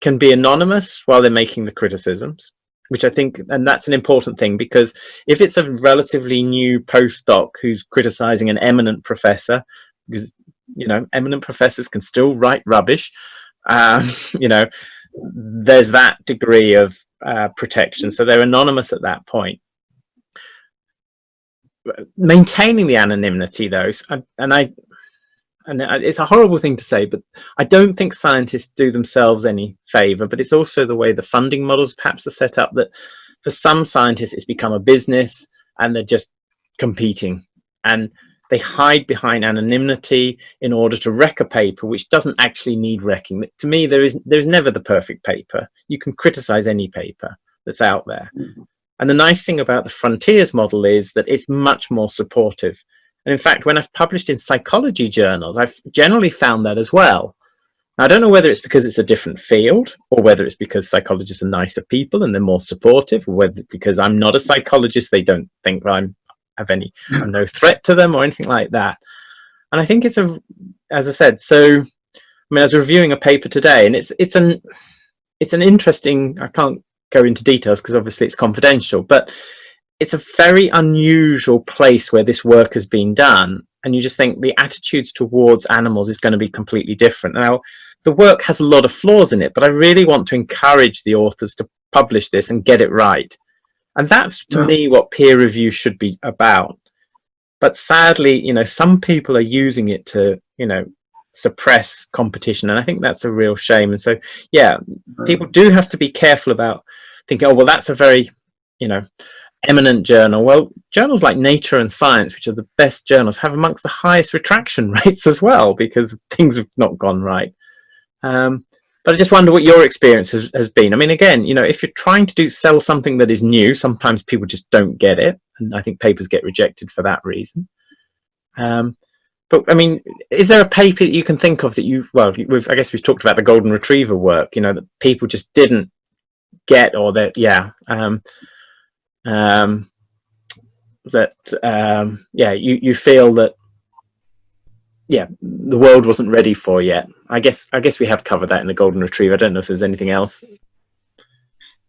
can be anonymous while they're making the criticisms, which I think, and that's an important thing, because if it's a relatively new postdoc who's criticizing an eminent professor, because, eminent professors can still write rubbish, there's that degree of protection, so they're anonymous at that point. Maintaining the anonymity, though, and and it's a horrible thing to say, but I don't think scientists do themselves any favor, but it's also the way the funding models perhaps are set up, that for some scientists it's become a business and they're just competing, and they hide behind anonymity in order to wreck a paper which doesn't actually need wrecking. To me, there's never the perfect paper. You can criticize any paper that's out there. And the nice thing about the Frontiers model is that it's much more supportive. And in fact, when I've published in psychology journals, I've generally found that as well. Now, I don't know whether it's because it's a different field, or whether it's because psychologists are nicer people and they're more supportive, or whether because I'm not a psychologist, they don't think I'm no threat to them or anything like that. And I think it's as I said, so I mean, I was reviewing a paper today, and it's an interesting, I can't go into details because obviously it's confidential, but it's a very unusual place where this work has been done, and you just think the attitudes towards animals is going to be completely different. Now, the work has a lot of flaws in it, but I really want to encourage the authors to publish this and get it right. And that's, to me, what peer review should be about. But sadly, some people are using it to, suppress competition. And I think that's a real shame. And so, yeah, people do have to be careful about thinking, oh, well, that's a very, eminent journal. Well, journals like Nature and Science, which are the best journals, have amongst the highest retraction rates as well, because things have not gone right. But I just wonder what your experience has been. I mean, again, if you're trying to sell something that is new, sometimes people just don't get it. And I think papers get rejected for that reason. But I mean, is there a paper that you can think of that I guess we've talked about the golden retriever work, that people just didn't get, or that, you feel that, the world wasn't ready for yet. I guess we have covered that in the golden retriever. I don't know if there's anything else.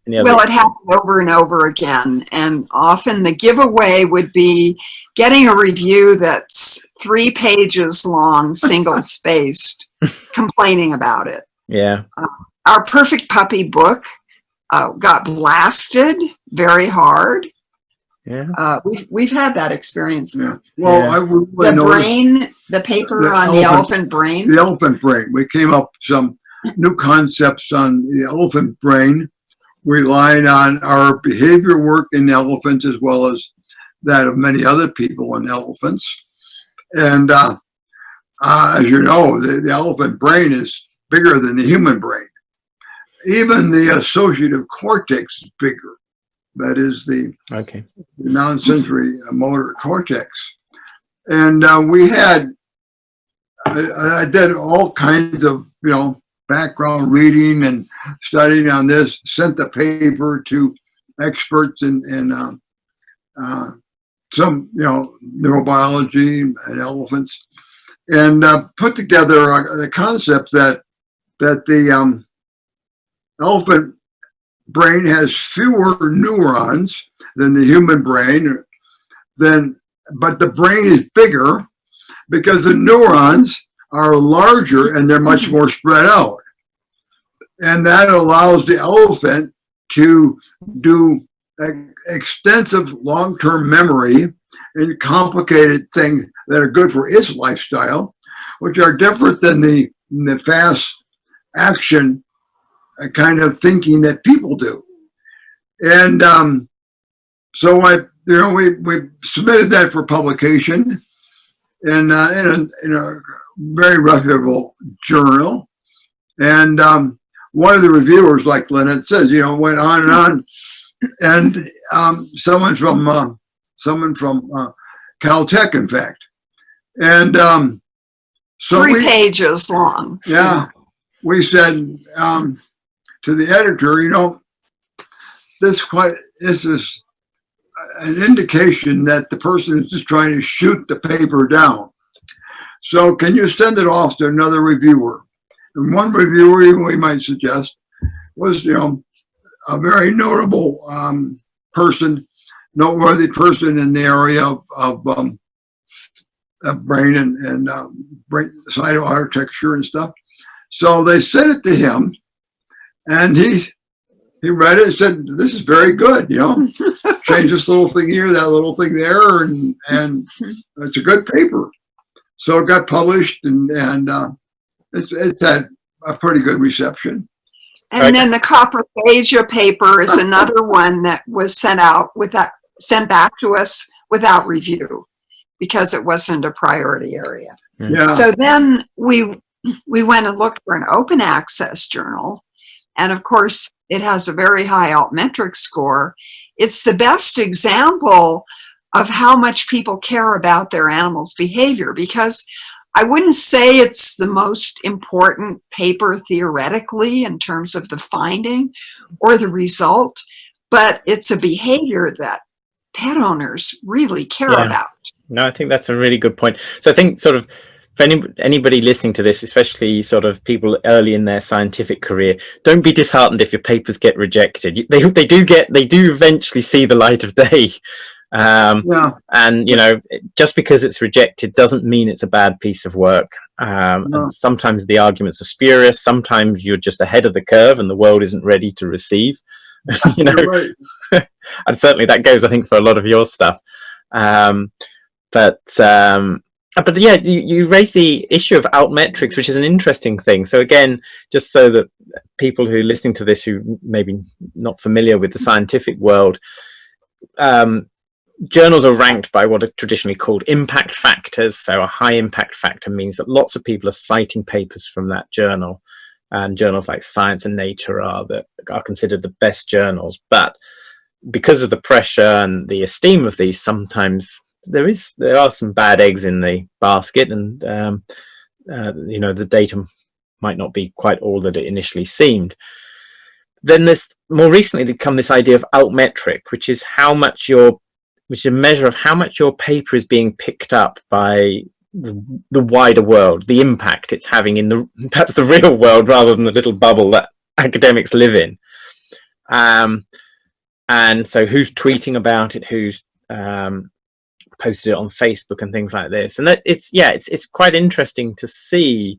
Well, it happens over and over again, and often the giveaway would be getting a review that's 3 pages long, single spaced, complaining about it. Yeah. Our Perfect Puppy book got blasted very hard. Yeah. We've had that experience. Yeah. Well, I would the paper on the elephant brain. The elephant brain. We came up with some new concepts on the elephant brain, relying on our behavior work in elephants as well as that of many other people in elephants. And as you know, the elephant brain is bigger than the human brain. Even the associative cortex is bigger. That is the non-sensory motor cortex. And I did all kinds of, background reading and studying on this, sent the paper to experts in some, neurobiology and elephants, and put together the concept that the elephant brain has fewer neurons than the human brain, but the brain is bigger because the neurons are larger and they're much more spread out. And that allows the elephant to do extensive long-term memory and complicated things that are good for its lifestyle, which are different than the fast action kind of thinking that people do. And so we submitted that for publication in a very reputable journal. And one of the reviewers, like Lynette says, went on and on. And someone from Caltech, in fact. And so 3 pages long. Yeah. We said to the editor, this is an indication that the person is just trying to shoot the paper down. So can you send it off to another reviewer? And one reviewer we might suggest was, a very notable noteworthy person in the area of brain and brain cytoarchitecture and stuff. So they sent it to him, and he read it and said, "This is very good. Change this little thing here, that little thing there, and it's a good paper." So it got published, and it's had a pretty good reception. And then the coprophagia paper is another one that was sent back to us without review because it wasn't a priority area. Yeah. So then we went and looked for an open access journal. And of course, it has a very high altmetric score. It's the best example of how much people care about their animals' behavior, because I wouldn't say it's the most important paper theoretically in terms of the finding or the result, but it's a behavior that pet owners really care about. No, I think that's a really good point. So I think sort of for anybody listening to this, especially sort of people early in their scientific career, don't be disheartened if your papers get rejected. They do eventually see the light of day. And you know, just because it's rejected doesn't mean it's a bad piece of work. And sometimes the arguments are spurious. Sometimes you're just ahead of the curve and the world isn't ready to receive. You know, right. And certainly that goes, I think, for a lot of your stuff. But yeah, you raise the issue of altmetrics, which is an interesting thing. So again, just so that people who are listening to this who maybe not familiar with the scientific world, journals are ranked by what are traditionally called impact factors. So a high impact factor means that lots of people are citing papers from that journal, and journals like Science and Nature are considered the best journals. But because of the pressure and the esteem of these, sometimes there are some bad eggs in the basket, and you know, the data might not be quite all that it initially seemed. Then there's more recently become this idea of altmetric, which is a measure of how much your paper is being picked up by the wider world, the impact it's having in perhaps the real world rather than the little bubble that academics live in. And so who's tweeting about it, who's posted it on Facebook and things like this. And that it's quite interesting to see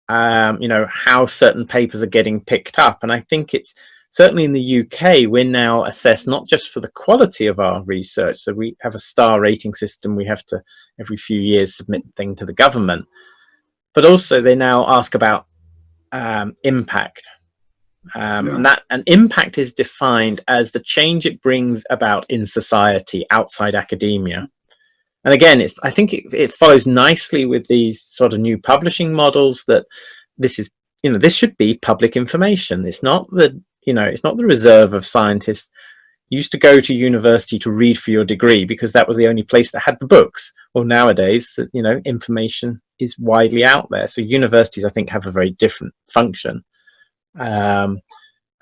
you know, how certain papers are getting picked up. And I think it's certainly in the UK, we're now assessed not just for the quality of our research. So we have a star rating system. We have to every few years submit a thing to the government, but also they now ask about impact. And impact is defined as the change it brings about in society outside academia. And again, I think it follows nicely with these sort of new publishing models, that this is, you know, this should be public information. It's not the reserve of scientists. You used to go to university to read for your degree because that was the only place that had the books. Well, nowadays, you know, information is widely out there. So universities, I think, have a very different function. And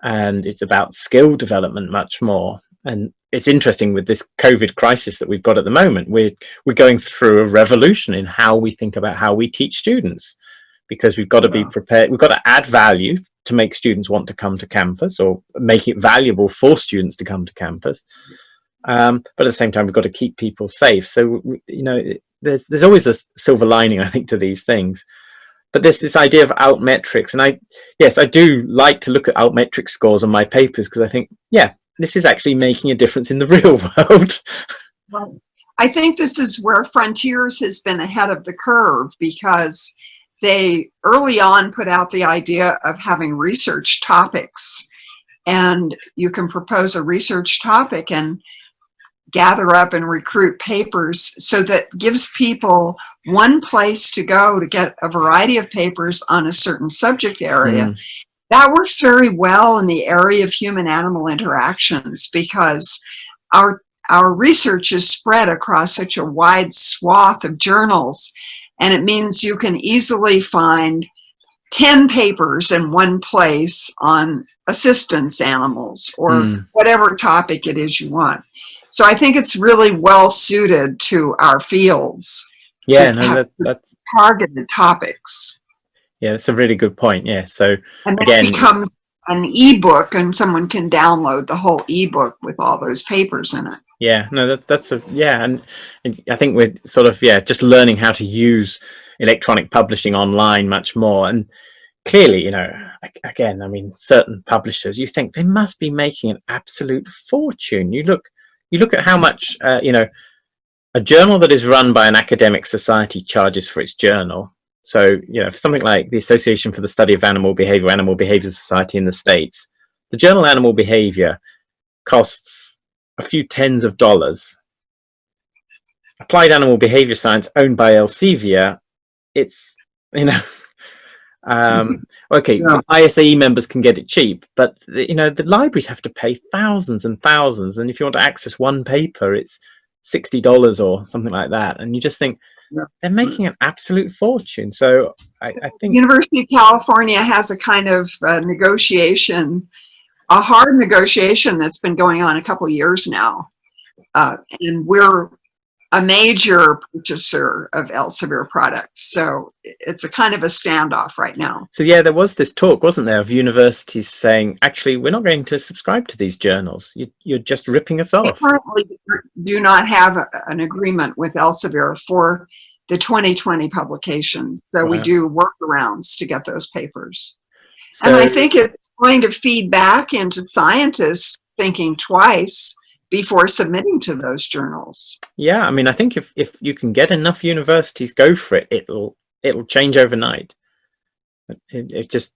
it's about skill development much more. And it's interesting with this COVID crisis that we've got at the moment. We're going through a revolution in how we think about how we teach students, because we've got to be prepared. We've got to add value to make students want to come to campus, or make it valuable for students to come to campus. But at the same time, we've got to keep people safe. So, you know, there's always a silver lining, I think, to these things. But there's this idea of altmetrics, and I do like to look at altmetric scores on my papers, because I think, this is actually making a difference in the real world. Well, I think this is where Frontiers has been ahead of the curve, because they early on put out the idea of having research topics, and you can propose a research topic and gather up and recruit papers, so that gives people one place to go to get a variety of papers on a certain subject area. That works very well in the area of human-animal interactions, because our research is spread across such a wide swath of journals, and it means you can easily find 10 papers in one place on assistance animals, or whatever topic it is you want. So I think it's really well suited to our fields. Yeah, no, that's targeted topics. Yeah, that's a really good point. Yeah, so and again, it becomes an ebook, and someone can download the whole ebook with all those papers in it. Yeah, no, that's and I think we're sort of just learning how to use electronic publishing online much more. And clearly, you know, again, I mean, certain publishers, you think they must be making an absolute fortune. You look at how much a journal that is run by an academic society charges for its journal. So, for something like the Association for the Study of Animal Behavior Society in the States, the journal Animal Behavior costs a few tens of dollars. Applied Animal Behavior Science, owned by Elsevier, it's, okay, Yeah. ISAE members can get it cheap, but the libraries have to pay thousands and thousands, and if you want to access one paper, it's $60 or something like that, and you just think they're making an absolute fortune. So I think University of California has a kind of negotiation, a hard negotiation that's been going on a couple of years now, and we're a major purchaser of Elsevier products. So it's a kind of a standoff right now. So there was this talk, wasn't there, of universities saying, actually, we're not going to subscribe to these journals. You're just ripping us off. We currently do not have an agreement with Elsevier for the 2020 publication. So we do workarounds to get those papers. So, and I think it's going to feed back into scientists thinking twice before submitting to those journals. Yeah, I mean, I think if you can get enough universities go for it, it'll change overnight. It just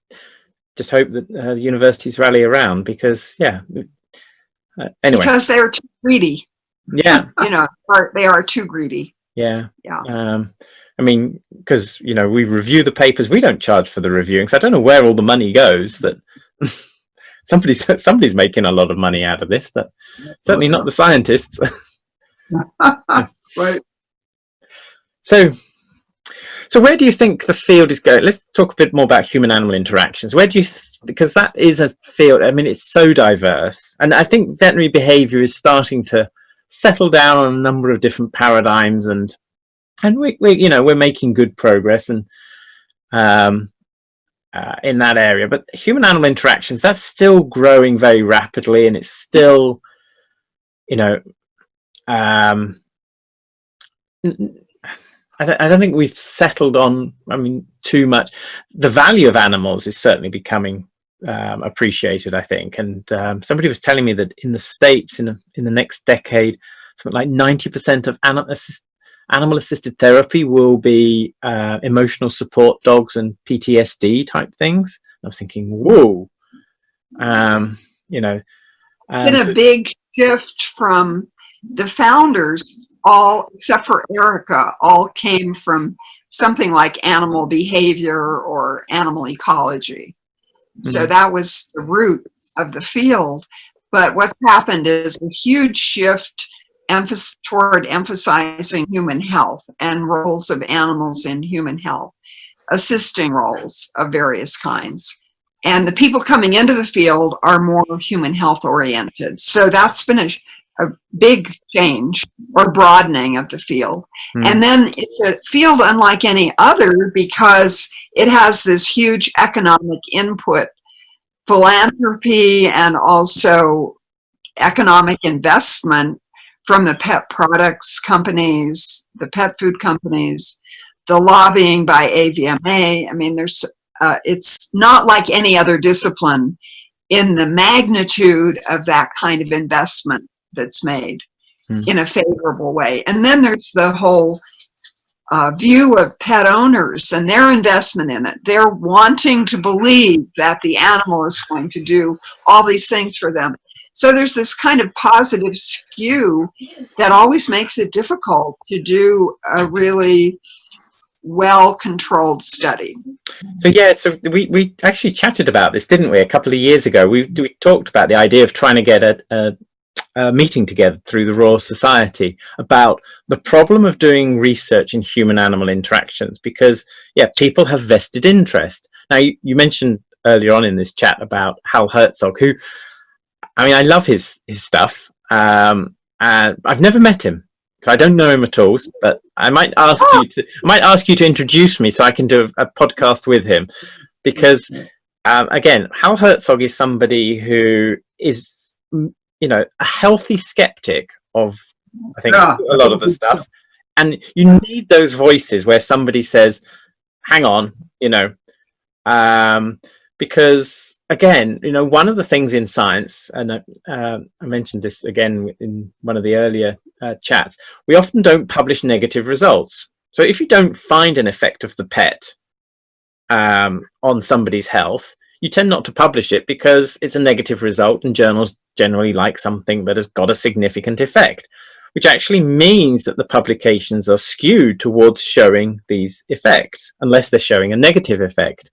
hope that the universities rally around, because anyway, because they're too greedy. Yeah, they are too greedy. Yeah. I mean, because we review the papers, we don't charge for the reviewing, so I don't know where all the money goes. That somebody's making a lot of money out of this, but certainly not the scientists. Right. So where do you think the field is going? Let's talk a bit more about human-animal interactions. Where do you, because that is a field, I mean, it's so diverse, and I think veterinary behavior is starting to settle down on a number of different paradigms, and we're making good progress and in that area. But human-animal interactions, that's still growing very rapidly, and it's still, I don't think we've settled on, too much. The value of animals is certainly becoming appreciated, I think. And somebody was telling me that in the States, in the next decade, something like 90% of animal-assisted therapy will be emotional support dogs and PTSD type things. I was thinking, whoa, been a big shift from the founders. All except for Erica, all came from something like animal behavior or animal ecology. So that was the roots of the field. But what's happened is a huge shift toward emphasizing human health and roles of animals in human health, assisting roles of various kinds. And the people coming into the field are more human health oriented. So that's been a big change or broadening of the field. And then it's a field unlike any other because it has this huge economic input, philanthropy, and also economic investment from the pet products companies, the pet food companies, the lobbying by AVMA. I mean, it's not like any other discipline in the magnitude of that kind of investment that's made in a favorable way. And then there's the whole view of pet owners and their investment in it. They're wanting to believe that the animal is going to do all these things for them. So there's this kind of positive skew that always makes it difficult to do a really well-controlled study. So we actually chatted about this, didn't we, a couple of years ago? We talked about the idea of trying to get a meeting together through the Royal Society about the problem of doing research in human-animal interactions, because people have vested interest. Now you mentioned earlier on in this chat about Hal Herzog, who, I love his stuff, and I've never met him, so I don't know him at all, but I might ask you to introduce me so I can do a podcast with him, because again, Hal Herzog is somebody who is a healthy skeptic of, I think, a lot of the stuff. And you need those voices where somebody says, hang on, because again, one of the things in science, and I mentioned this again in one of the earlier chats, we often don't publish negative results. So if you don't find an effect of the pet on somebody's health, you tend not to publish it because it's a negative result, and journals generally like something that has got a significant effect, which actually means that the publications are skewed towards showing these effects, unless they're showing a negative effect.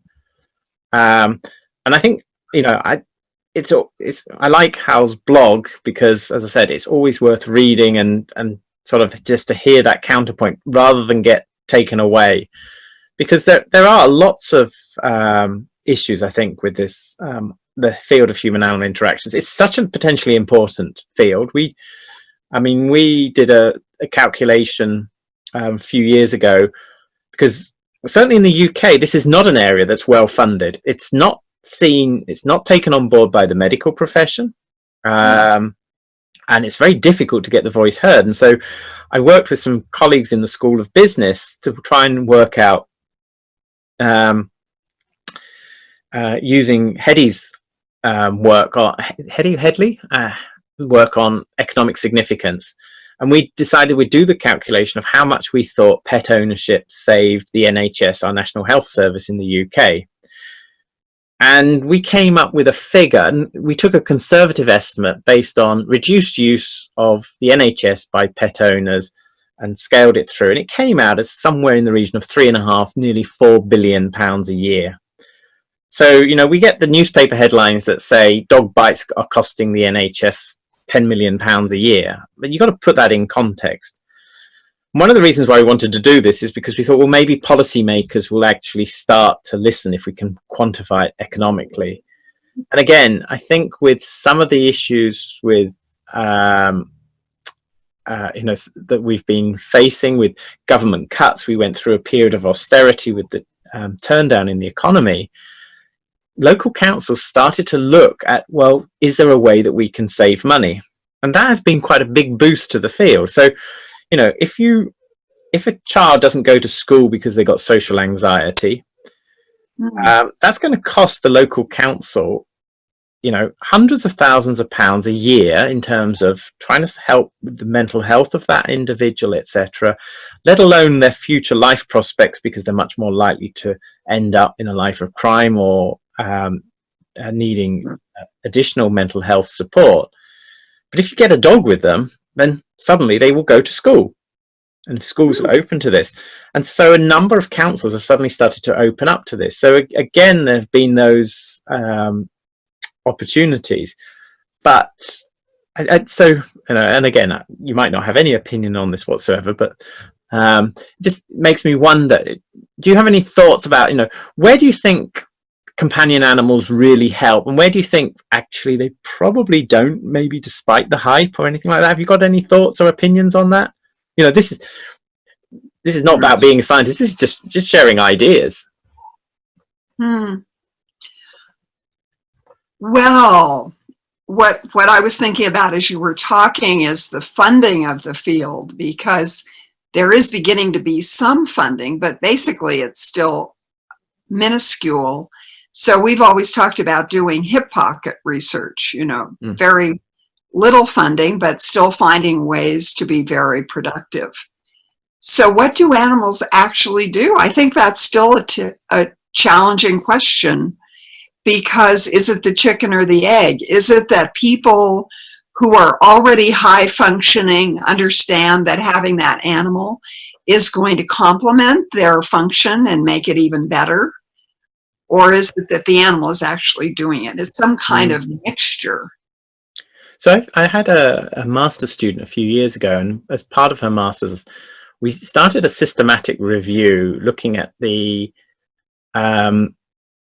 And I think, I like Hal's blog because, as I said, it's always worth reading and sort of just to hear that counterpoint rather than get taken away, because there are lots of issues, I think, with this the field of human-animal interactions. It's such a potentially important field. We did a calculation a few years ago, because certainly in the UK, this is not an area that's well funded. It's not taken on board by the medical profession, and it's very difficult to get the voice heard. And so I worked with some colleagues in the School of Business to try and work out, using Headley's work on economic significance. And we decided we'd do the calculation of how much we thought pet ownership saved the NHS, our National Health Service in the UK. And we came up with a figure, and we took a conservative estimate based on reduced use of the NHS by pet owners and scaled it through. And it came out as somewhere in the region of £3.5, nearly £4 billion a year. So, we get the newspaper headlines that say dog bites are costing the NHS £10 million a year, but you've got to put that in context. One of the reasons why we wanted to do this is because we thought, well, maybe policymakers will actually start to listen if we can quantify it economically. And again, I think with some of the issues with, that we've been facing with government cuts, we went through a period of austerity with the turn down in the economy. Local councils started to look at, well, is there a way that we can save money? And that has been quite a big boost to the field. So, if a child doesn't go to school because they've got social anxiety, that's going to cost the local council, hundreds of thousands of pounds a year in terms of trying to help with the mental health of that individual, etc., let alone their future life prospects, because they're much more likely to end up in a life of crime or needing additional mental health support. But if you get a dog with them, then suddenly they will go to school, and schools are open to this. And so a number of councils have suddenly started to open up to this. So again, there have been those opportunities. But and again, you might not have any opinion on this whatsoever, but it just makes me wonder, do you have any thoughts about, where do you think companion animals really help, and where do you think actually they probably don't, maybe despite the hype or anything like that? Have you got any thoughts or opinions on that? This is not about being a scientist. This is just sharing ideas. Well, what I was thinking about as you were talking is the funding of the field, because there is beginning to be some funding, but basically it's still minuscule. So we've always talked about doing hip pocket research, very little funding, but still finding ways to be very productive. So what do animals actually do? I think that's still a challenging question, because is it the chicken or the egg? Is it that people who are already high functioning understand that having that animal is going to complement their function and make it even better? Or is it that the animal is actually doing it? It's some kind of mixture. So I had a master's student a few years ago, and as part of her master's, we started a systematic review looking at the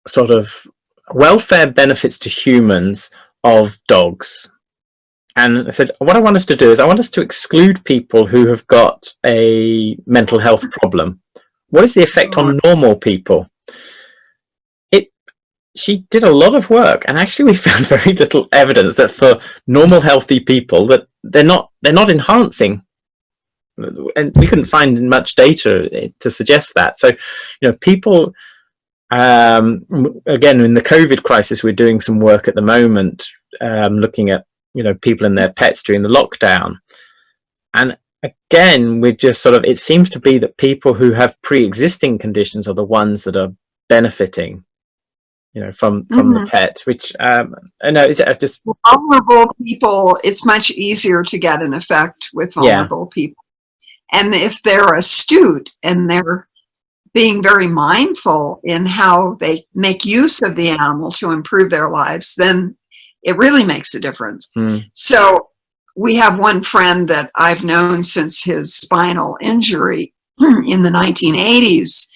sort of welfare benefits to humans of dogs. And I said, what I want us to do is I want us to exclude people who have got a mental health problem. What is the effect on normal people? She did a lot of work, and actually we found very little evidence that for normal healthy people that they're not enhancing, and we couldn't find much data to suggest that. So people, again, in the COVID crisis, we're doing some work at the moment looking at people and their pets during the lockdown, And again, we're just sort of, it seems to be that people who have pre-existing conditions are the ones that are benefiting, from the pet, which I know is just vulnerable people. It's much easier to get an effect with vulnerable people. And if they're astute and they're being very mindful in how they make use of the animal to improve their lives, then it really makes a difference. So we have one friend that I've known since his spinal injury in the 1980s,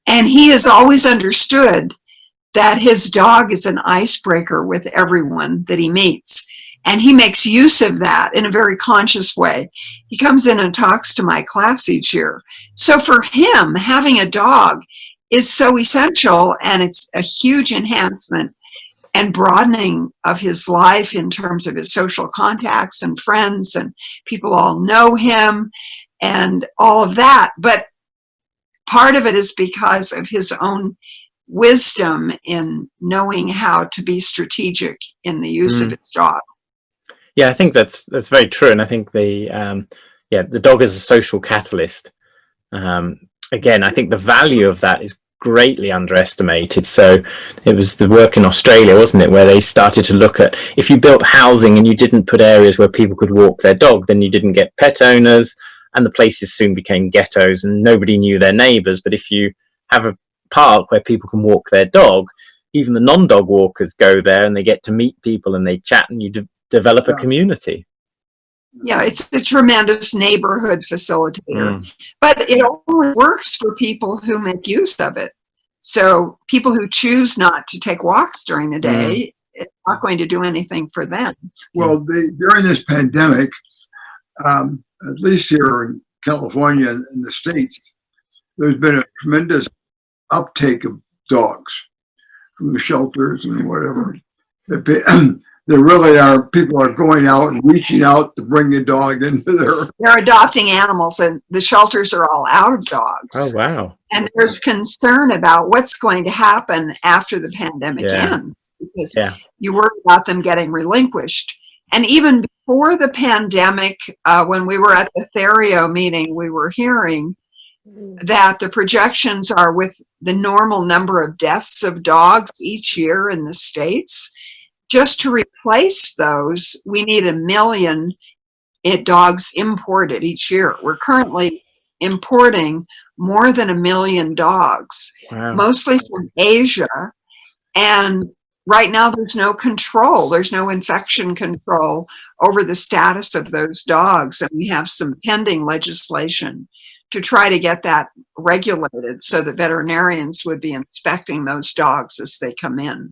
and he has always understood that his dog is an icebreaker with everyone that he meets. And he makes use of that in a very conscious way. He comes in and talks to my class each year. So for him, having a dog is so essential, and it's a huge enhancement and broadening of his life in terms of his social contacts and friends, and people all know him and all of that. But part of it is because of his own wisdom in knowing how to be strategic in the use of its dog. Yeah, I think that's very true, and I think the dog is a social catalyst. Again, I think the value of that is greatly underestimated. So it was the work in Australia, wasn't it, where they started to look at, if you built housing and you didn't put areas where people could walk their dog, then you didn't get pet owners, and the places soon became ghettos and nobody knew their neighbours. But if you have a park where people can walk their dog, even the non-dog walkers go there and they get to meet people and they chat, and you develop a community. Yeah, it's a tremendous neighborhood facilitator, but it only works for people who make use of it. So people who choose not to take walks during the day, it's not going to do anything for them. Well, during this pandemic, at least here in California and the States, there's been a tremendous uptake of dogs from the shelters and whatever. There really are, people are going out and reaching out to bring a dog into They're adopting animals, and the shelters are all out of dogs. Oh, wow. And there's concern about what's going to happen after the pandemic ends, because you worry about them getting relinquished. And even before the pandemic, when we were at the Therio meeting, we were hearing that the projections are, with the normal number of deaths of dogs each year in the States, just to replace those, we need 1 million dogs imported each year. We're currently importing more than 1 million dogs, mostly from Asia. And right now there's no control. There's no infection control over the status of those dogs. And we have some pending legislation to try to get that regulated so that veterinarians would be inspecting those dogs as they come in.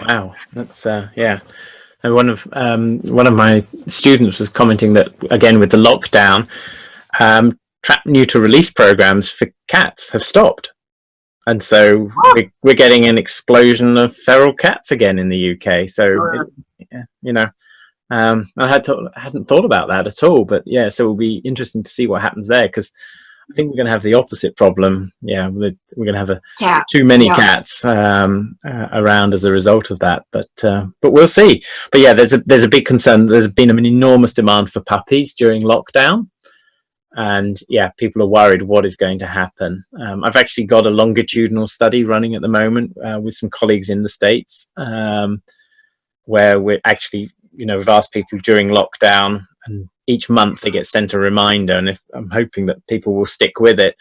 Wow, that's And one of my students was commenting that, again, with the lockdown, trap neuter release programs for cats have stopped, and so we're getting an explosion of feral cats again in the UK. So I hadn't thought about that at all, but so it'll be interesting to see what happens there, because I think we're going to have the opposite problem. Yeah, we're going to have too many cats around as a result of that. But we'll see. But yeah, there's a big concern. There's been an enormous demand for puppies during lockdown, and people are worried what is going to happen. I've actually got a longitudinal study running at the moment with some colleagues in the States, where we're actually, we've asked people during lockdown, and each month they get sent a reminder, and I'm hoping that people will stick with it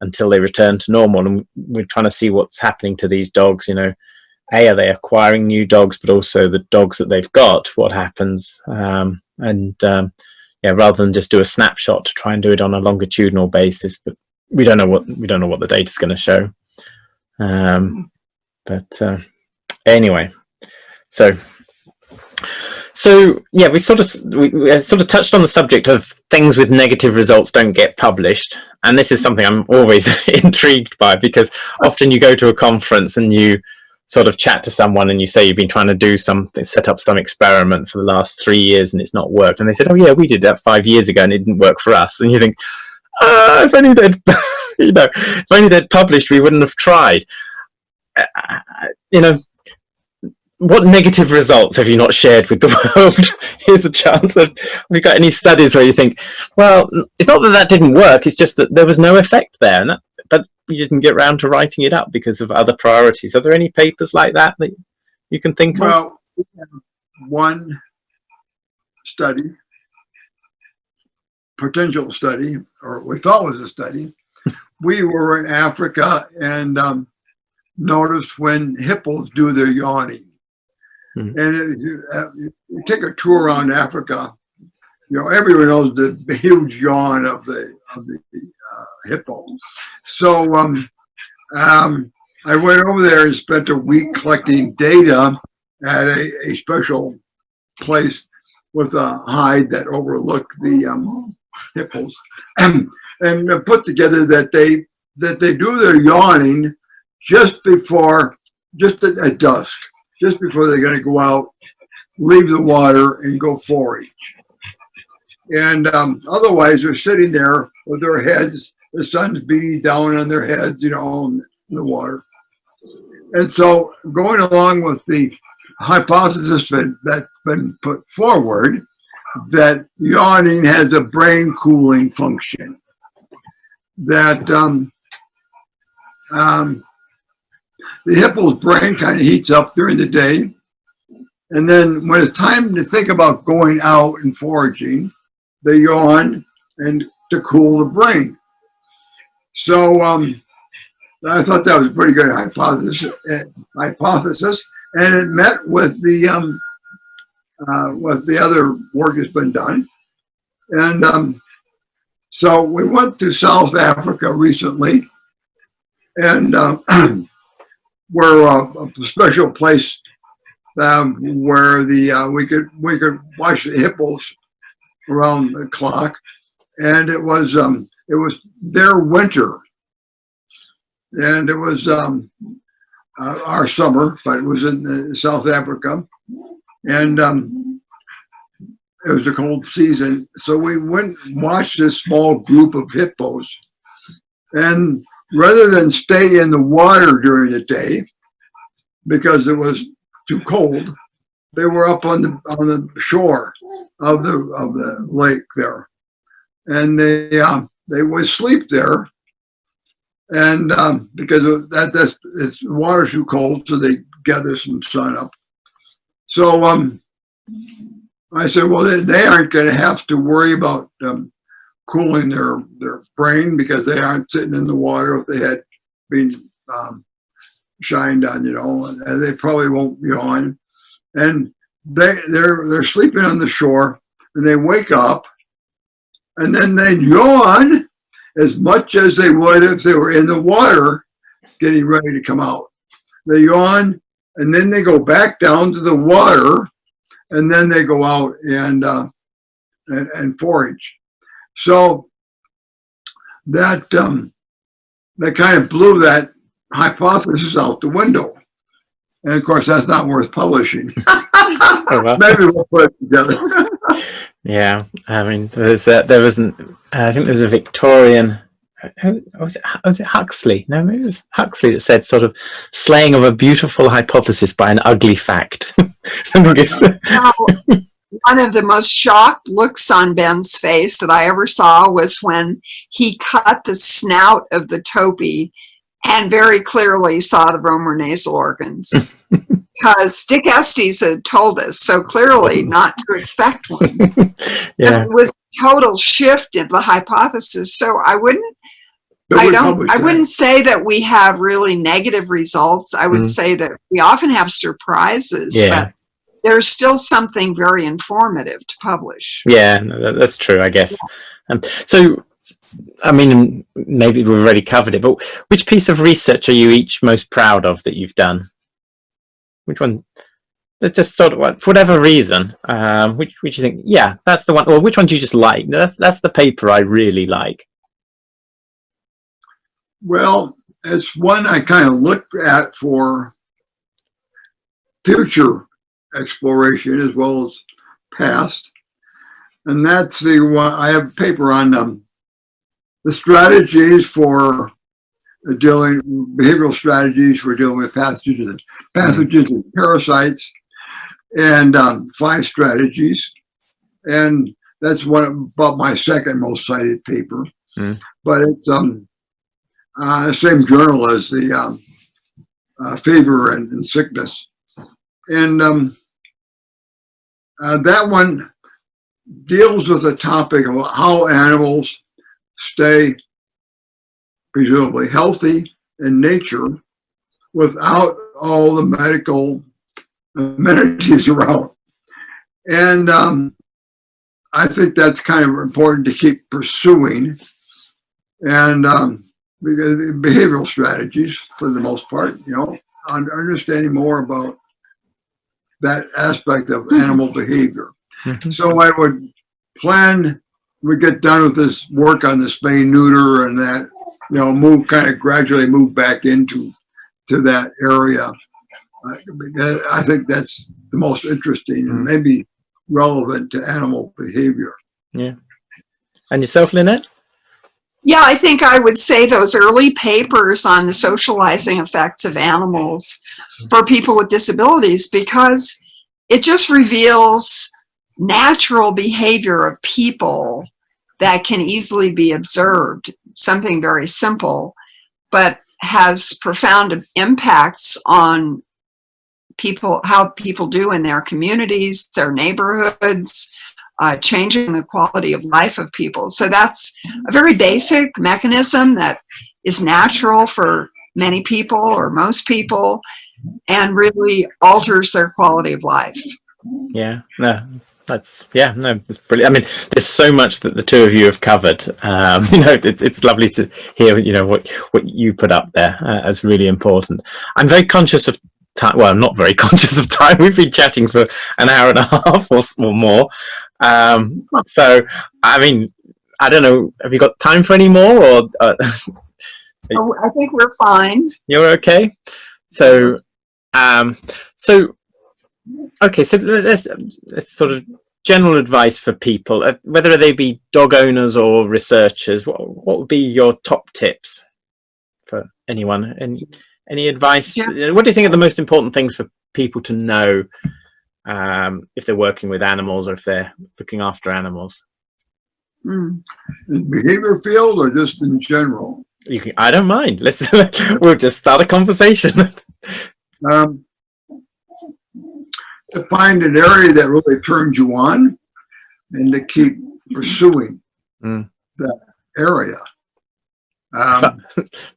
until they return to normal. And we're trying to see what's happening to these dogs. Are they acquiring new dogs, but also the dogs that they've got, what happens? Rather than just do a snapshot, to try and do it on a longitudinal basis. But we don't know what the data is going to show. Anyway, So we sort of touched on the subject of things with negative results don't get published, and this is something I'm always intrigued by, because often you go to a conference and you sort of chat to someone and you say you've been trying to do something, set up some experiment for the last 3 years and it's not worked, and they said, oh yeah, we did that 5 years ago and it didn't work for us, and you think, if only they'd if only they'd published, we wouldn't have tried. what negative results have you not shared with the world? Here's a chance. Have you got any studies where you think, well, it's not that that didn't work, it's just that there was no effect there, but you didn't get around to writing it up because of other priorities? Are there any papers like that you can think of? Well, we have one study, potential study, or we thought was a study. We were in Africa and noticed when hippos do their yawning. Mm-hmm. And if you take a tour around Africa, everyone knows the huge yawn of the hippo. So I went over there and spent a week collecting data at a special place with a hide that overlooked the hippos, and put together that they do their yawning just at dusk, just before they're going to go out, leave the water, and go forage. And otherwise, they're sitting there with their heads, the sun's beating down on their heads, in the water. And so, going along with the hypothesis that's been put forward, that yawning has a brain cooling function, that the hippo's brain kind of heats up during the day, and then when it's time to think about going out and foraging, they yawn and to cool the brain. So I thought that was a pretty good hypothesis, and it met with the other work that's been done. And so we went to South Africa recently, and we're a special place where we could watch the hippos around the clock, and it was their winter, and it was our summer, but it was in South Africa, and it was the cold season. So we went and watched this small group of hippos, and rather than stay in the water during the day because it was too cold, they were up on the shore of the lake there, and they would sleep there, and because the water's too cold, so they gather some sun up. So I said, well, they aren't going to have to worry about cooling their brain because they aren't sitting in the water if they had been shined on, and they probably won't yawn. And they're sleeping on the shore, and they wake up, and then they yawn as much as they would if they were in the water getting ready to come out. They yawn, and then they go back down to the water, and then they go out and forage. So that kind of blew that hypothesis out the window. And of course, that's not worth publishing. Oh, well. Maybe we'll put it together. Yeah, I mean, there wasn't. I think there was a Victorian. Was it Huxley? No, maybe it was Huxley that said sort of slaying of a beautiful hypothesis by an ugly fact. Now, one of the most shocked looks on Ben's face that I ever saw was when he cut the snout of the topi and very clearly saw the vomeronasal organs. Because Dick Estes had told us so clearly not to expect one. Yeah. So it was a total shift in the hypothesis. So I wouldn't say that we have really negative results. I would say that we often have surprises, but there's still something very informative to publish. Yeah, no, that's true, I guess. Yeah. So, I mean, maybe we've already covered it, but which piece of research are you each most proud of that you've done? Which one? Just sort of, for whatever reason, which you think, yeah, that's the one, or which one do you just like? That's the paper I really like. Well, it's one I kind of look at for future exploration as well as past, and that's the one. I have a paper on the strategies for dealing behavioral strategies for dealing with pathogens and parasites, and 5 strategies. And that's about my second most cited paper. But it's the same journal as the fever and sickness. And that one deals with the topic of how animals stay presumably healthy in nature without all the medical amenities around. And I think that's kind of important to keep pursuing. And because behavioral strategies, for the most part, understanding more about that aspect of animal behavior. So I would plan, we get done with this work on the spay neuter and that, gradually move back into that area. I think that's the most interesting and maybe relevant to animal behavior. Yeah. And yourself, Lynette? Yeah, I think I would say those early papers on the socializing effects of animals for people with disabilities, because it just reveals natural behavior of people that can easily be observed, something very simple, but has profound impacts on people, how people do in their communities, their neighborhoods, changing the quality of life of people. So that's a very basic mechanism that is natural for many people or most people and really alters their quality of life. Yeah, no, that's brilliant. I mean, there's so much that the two of you have covered. It's lovely to hear, what you put up there as really important. I'm very conscious of time. Well, I'm not very conscious of time. We've been chatting for an hour and a half or more. So, I mean, I don't know. Have you got time for any more, or? I think we're fine. You're okay. So, okay. So let's sort of general advice for people, whether they be dog owners or researchers. What would be your top tips for anyone? And any advice? Yeah. What do you think are the most important things for people to know if they're working with animals or if they're looking after animals? In behavior field or just in general? I don't mind. We'll just start a conversation. To find an area that really turns you on and to keep pursuing that area.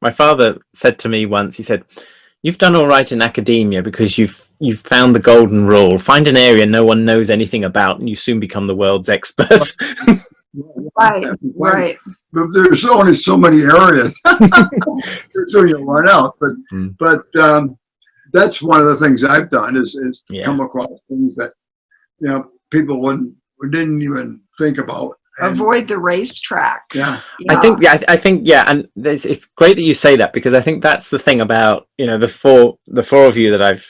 My father said to me once, he said, "You've done all right in academia because you've found the golden rule. Find an area no one knows anything about and you soon become the world's expert." Right. But there's only so many areas. So you'll run out. But that's one of the things I've done is come across things that people didn't even think about. Avoid the racetrack. Yeah. I think, and it's great that you say that, because I think that's the thing about the four of you that I've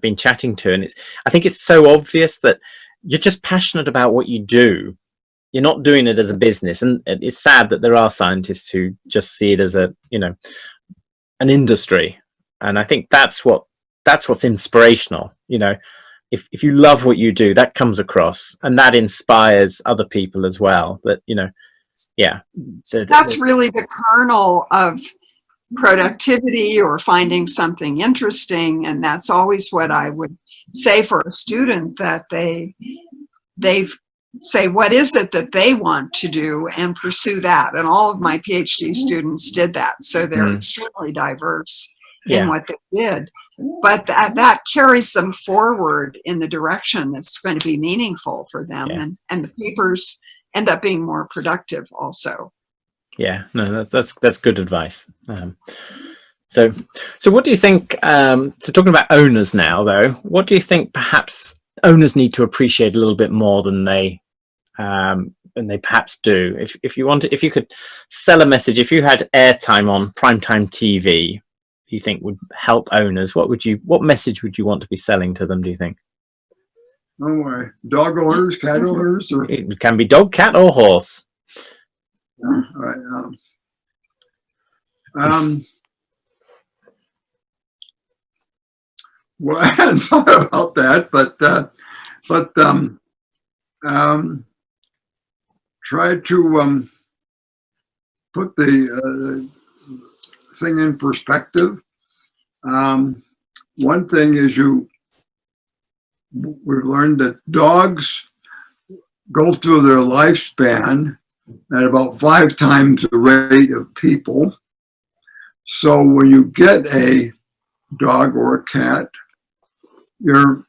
been chatting to, and I think it's so obvious that you're just passionate about what you do. You're not doing it as a business, and it's sad that there are scientists who just see it as an industry. And I think that's what's inspirational. If you love what you do, that comes across, and that inspires other people as well. That that's really the kernel of productivity or finding something interesting. And that's always what I would say for a student, that they say, what is it that they want to do, and pursue that. And all of my PhD students did that. So they're extremely diverse in what they did. But that carries them forward in the direction that's going to be meaningful for them. And the papers end up being more productive also. Yeah, no, that's good advice. So what do you think, so talking about owners now, though, what do you think perhaps owners need to appreciate a little bit more than they perhaps do? If you could sell a message, if you had airtime on primetime TV, you think would help owners, what message would you want to be selling to them, do you think? Dog owners, cat owners, or it can be dog, cat, or horse. Right. Um, well, I hadn't thought about that, but try to put the thing in perspective. One thing is we've learned that dogs go through their lifespan at about 5 times the rate of people. So when you get a dog or a cat, your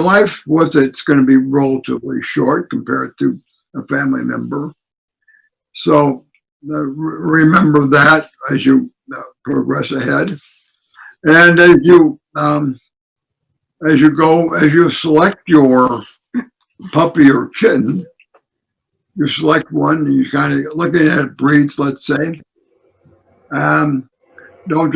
life with it's going to be relatively short compared to a family member. So remember that as you progress ahead, and as you select your puppy or kitten, you select one and you kind of looking at breeds, let's say. Don't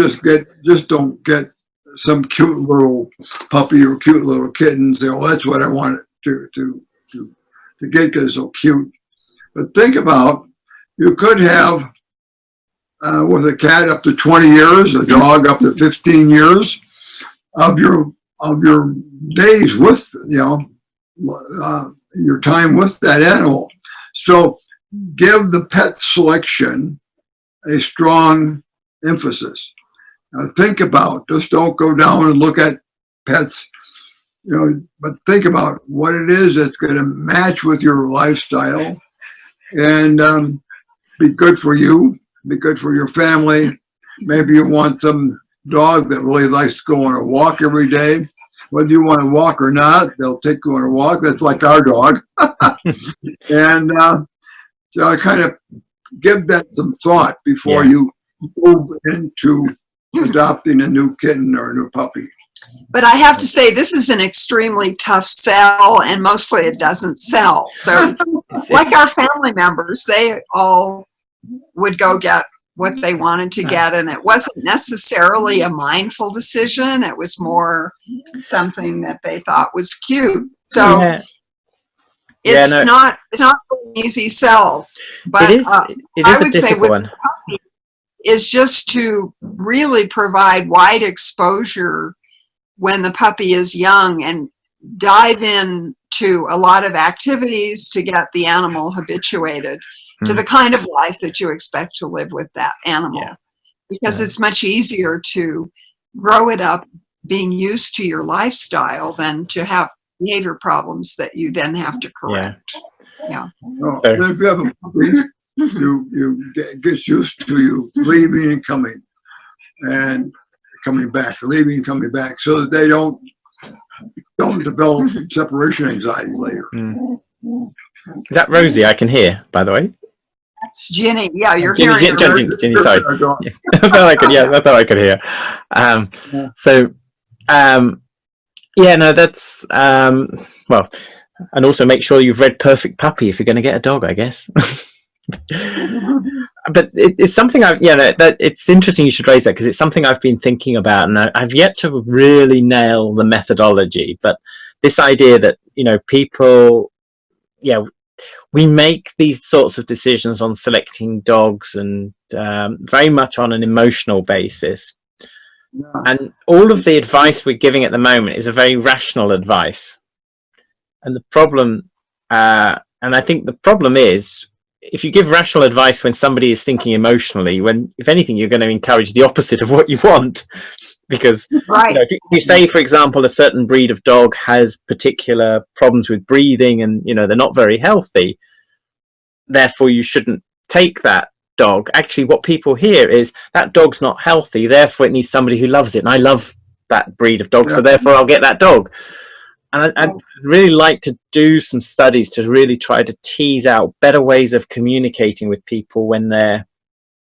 get some cute little puppy or cute little kitten and say, oh, that's what I want to get because it's so cute. But think about, you could have with a cat up to 20 years, a dog up to 15 years of your days with, your time with that animal. So give the pet selection a strong emphasis. Now think about, just don't go down and look at pets, but think about what it is that's going to match with your lifestyle and be good for you, be good for your family. Maybe you want some dog that really likes to go on a walk every day. Whether you want to walk or not, they'll take you on a walk. That's like our dog. And so I kind of give that some thought before you move into adopting a new kitten or a new puppy. But I have to say, this is an extremely tough sell, and mostly it doesn't sell. So like our family members, they all would go get what they wanted to get, and it wasn't necessarily a mindful decision. It was more something that they thought was cute. So it's not an easy sell. But it is I a would say difficult one. Is just to really provide wide exposure when the puppy is young and dive into a lot of activities to get the animal habituated to the kind of life that you expect to live with that animal. Because it's much easier to grow it up being used to your lifestyle than to have behavior problems that you then have to correct. Well, if you have a puppy, you get used to you leaving and coming back, leaving and coming back, so that they don't develop separation anxiety later. Is that Rosie I can hear, by the way? That's Ginny. Yeah, you're Ginny, hearing her. Ginny, sorry. I thought I could hear. That's well, and also make sure you've read Perfect Puppy if you're going to get a dog, I guess. But it's something it's interesting you should raise that, because it's something I've been thinking about, and I've yet to really nail the methodology. But this idea that people, we make these sorts of decisions on selecting dogs, and very much on an emotional basis. And all of the advice we're giving at the moment is a very rational advice. And the problem, and I think the problem is, if you give rational advice when somebody is thinking emotionally, when, if anything, you're going to encourage the opposite of what you want. Because if you say, for example, a certain breed of dog has particular problems with breathing and, they're not very healthy, therefore you shouldn't take that dog. Actually, what people hear is that dog's not healthy, therefore it needs somebody who loves it. And I love that breed of dog, so therefore I'll get that dog. And I'd really like to do some studies to really try to tease out better ways of communicating with people when they're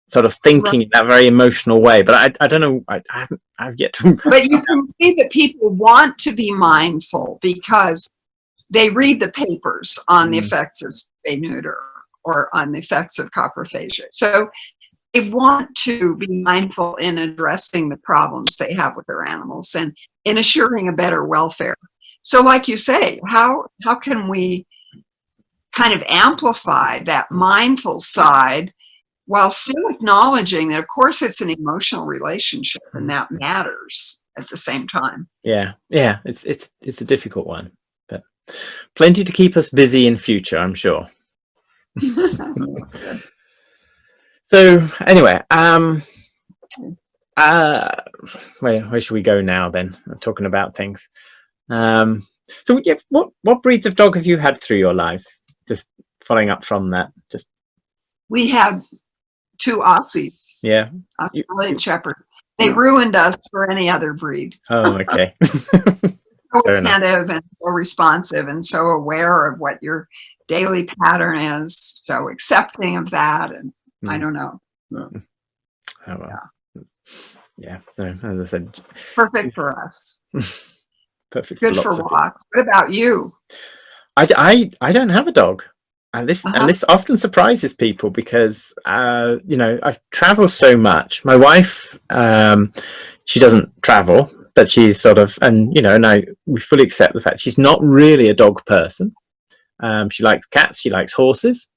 sort of thinking in that very emotional way. But I don't know, I've yet to. But you can see that people want to be mindful because they read the papers on the effects of spay neuter or on the effects of coprophagia. So they want to be mindful in addressing the problems they have with their animals and in assuring a better welfare. So like you say, how can we kind of amplify that mindful side while still acknowledging that, of course, it's an emotional relationship and that matters at the same time. Yeah, it's a difficult one, but plenty to keep us busy in future, I'm sure. That's good. So anyway, where should we go now then? I'm talking about things. So yeah, what breeds of dog have you had through your life? Just following up from that. We had 2 Aussies. Yeah. Australian Shepherd. They ruined us for any other breed. Oh, okay. So attentive and so responsive and so aware of what your daily pattern is, so accepting of that, and I don't know. Oh, well. Yeah. No, as I said, perfect for us. Perfect. Good for walks. What about you? I don't have a dog. And this often surprises people because you know, I've traveled so much. My wife, she doesn't travel, but she's sort of, and you know, and we fully accept the fact she's not really a dog person. She likes cats, she likes horses,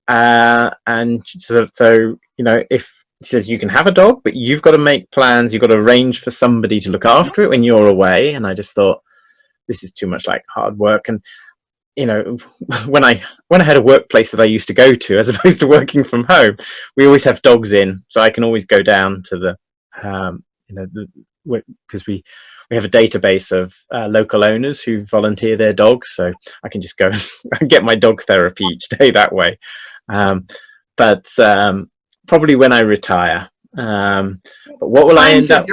and so you know, if she says you can have a dog, but you've got to make plans, you've got to arrange for somebody to look after it when you're away. And I just thought, this is too much like hard work. And you know, when I had a workplace that I used to go to, as opposed to working from home, we always have dogs in, so I can always go down to the, you know, because we have a database of local owners who volunteer their dogs, so I can just go and get my dog therapy each day that way. But probably when I retire. But what will I end up?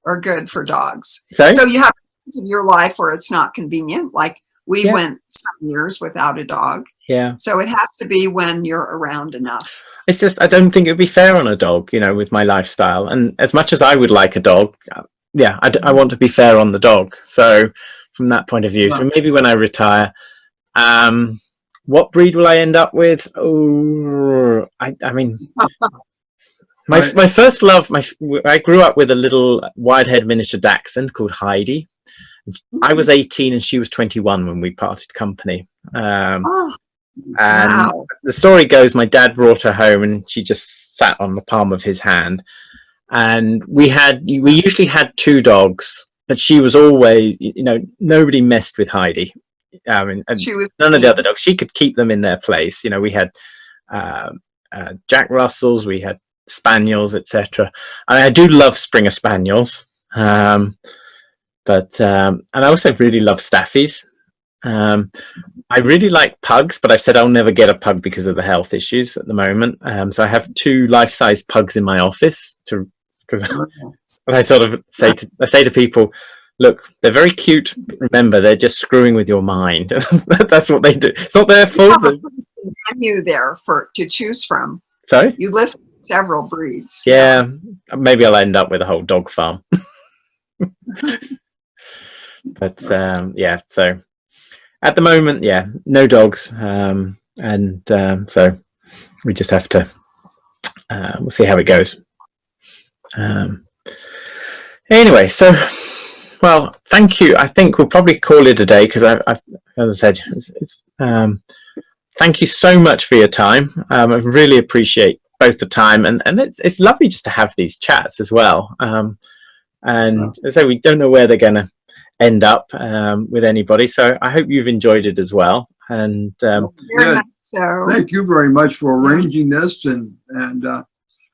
Are good for dogs. Sorry? So you have times of your life where it's not convenient, like. We went some years without a dog. Yeah. So it has to be when you're around enough. It's just, I don't think it would be fair on a dog, you know, with my lifestyle. And as much as I would like a dog, I want to be fair on the dog. So from that point of view, so maybe when I retire, what breed will I end up with? Oh, I mean, my first love, I grew up with a little wide-haired miniature dachshund called Heidi. I was 18 and she was 21 when we parted company. And the story goes, my dad brought her home and she just sat on the palm of his hand. And we usually had 2 dogs, but she was always, you know, nobody messed with Heidi. I mean, none of the other dogs. She could keep them in their place. You know, we had Jack Russells, we had Spaniels, etc. And I do love Springer Spaniels. But and I also really love Staffies. I really like pugs, but I've said I'll never get a pug because of the health issues at the moment. So I have 2 life-size pugs in my office because I sort of say to people, look, they're very cute. Remember, they're just screwing with your mind. That's what they do. It's not their fault. You there to choose from. Sorry? You list several breeds. Yeah, maybe I'll end up with a whole dog farm. But yeah, so at the moment, no dogs, and so we just have to we'll see how it goes. Anyway, so well, thank you. I think we'll probably call it a day because I as I said, thank you so much for your time. I really appreciate both the time and it's lovely just to have these chats as well. And as I say, we don't know where they're going to end up with anybody, so I hope you've enjoyed it as well. And thank you very much for arranging this and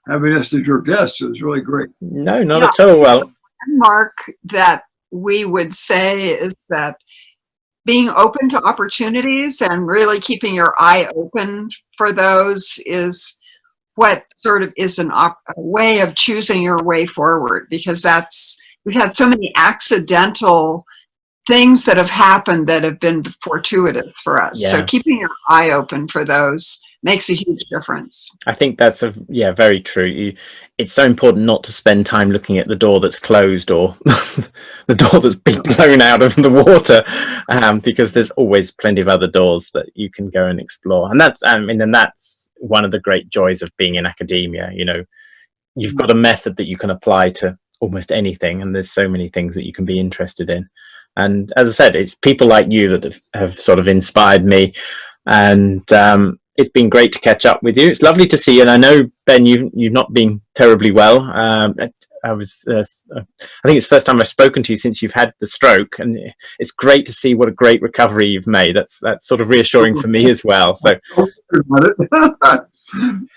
having us as your guests. It was really great. No, not at all. Well, Mark, that we would say is that being open to opportunities and really keeping your eye open for those is what sort of is a way of choosing your way forward, because we've had so many accidental things that have happened that have been fortuitous for us. Yeah. So keeping your eye open for those makes a huge difference. I think that's very true. It's so important not to spend time looking at the door that's closed or the door that's been blown out of the water, because there's always plenty of other doors that you can go and explore. And that's one of the great joys of being in academia. You know, you've got a method that you can apply to almost anything, and there's so many things that you can be interested in. And as I said, it's people like you that have sort of inspired me. and it's been great to catch up with you. It's lovely to see you, and I know, Ben, you've not been terribly well. I think it's the first time I've spoken to you since you've had the stroke, and it's great to see what a great recovery you've made. That's sort of reassuring for me as well. So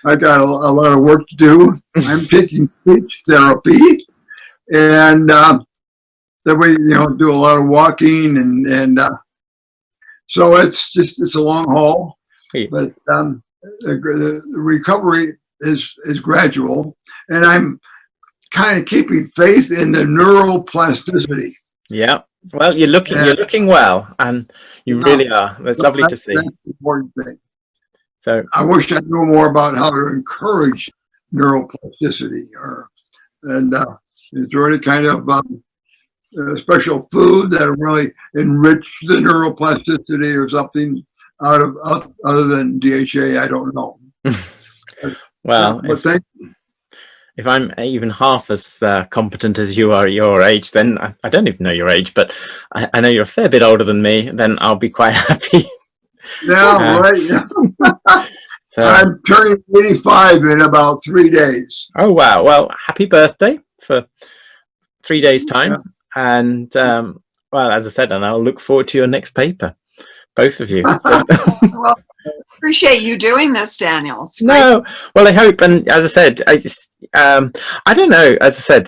I got a lot of work to do. I'm taking speech therapy, and then we do a lot of walking, and so it's a long haul, but the recovery is gradual, and I'm kind of keeping faith in the neuroplasticity. Yeah, well, you're looking well, and you really are. It's lovely to see. That's the important thing. So I wish I knew more about how to encourage neuroplasticity, and is there any kind of special food that really enrich the neuroplasticity or something other than DHA? I don't know. Well, if I'm even half as competent as you are at your age, then I don't even know your age, but I know you're a fair bit older than me, then I'll be quite happy. Yeah, right. So, I'm turning 85 in about 3 days. Oh, wow. Well, happy birthday for 3 days' time. Yeah. And, well, as I said, and I'll look forward to your next paper, both of you. Well, appreciate you doing this, Daniel. No, well, I hope, and as I said, I don't know, as I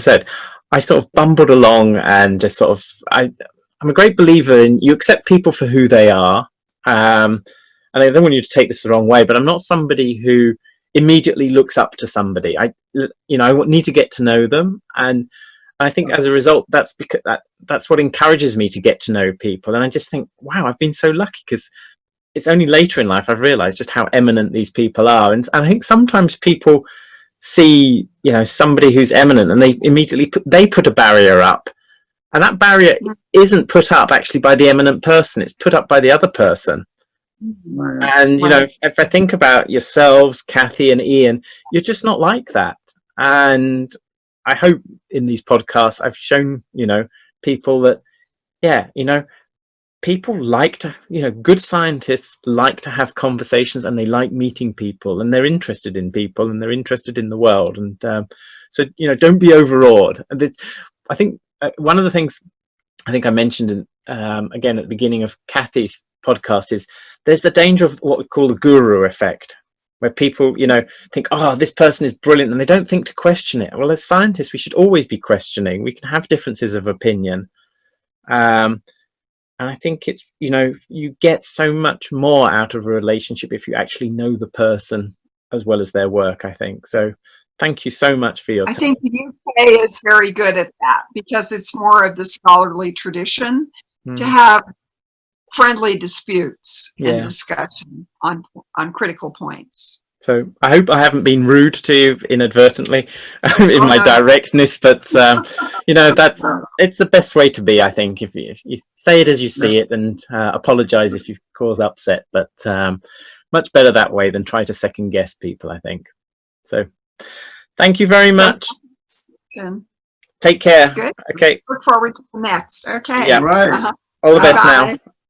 said, I sort of bumbled along and just sort of, I'm a great believer in you accept people for who they are. And I don't want you to take this the wrong way, but I'm not somebody who immediately looks up to somebody. I need to get to know them. And I think as a result, that's because that's what encourages me to get to know people. And I just think, wow, I've been so lucky, because it's only later in life I've realized just how eminent these people are. And I think sometimes people see, somebody who's eminent, and they immediately put a barrier up. And that barrier isn't put up actually by the eminent person. It's put up by the other person. And, if I think about yourselves, Kathy and Ian, you're just not like that. And I hope in these podcasts I've shown, people that, people like to, good scientists like to have conversations, and they like meeting people, and they're interested in people, and they're interested in the world. And so, don't be overawed. I think one of the things I think I mentioned again at the beginning of Kathy's podcast is there's the danger of what we call the guru effect, where people, think, oh, this person is brilliant, and they don't think to question it. Well, as scientists, we should always be questioning. We can have differences of opinion. And I think it's, you get so much more out of a relationship if you actually know the person as well as their work, I think. So thank you so much for your time. I think the UK is very good at that, because it's more of the scholarly tradition to have friendly disputes and discussion on critical points. So I hope I haven't been rude to you inadvertently in my directness, but it's the best way to be, I think. If you say it as you see it, and apologize if you cause upset, but much better that way than try to second guess people, I think. So thank you very much. Take care. Good. Okay. Look forward to the next. Okay. Yeah. Right. All the best now.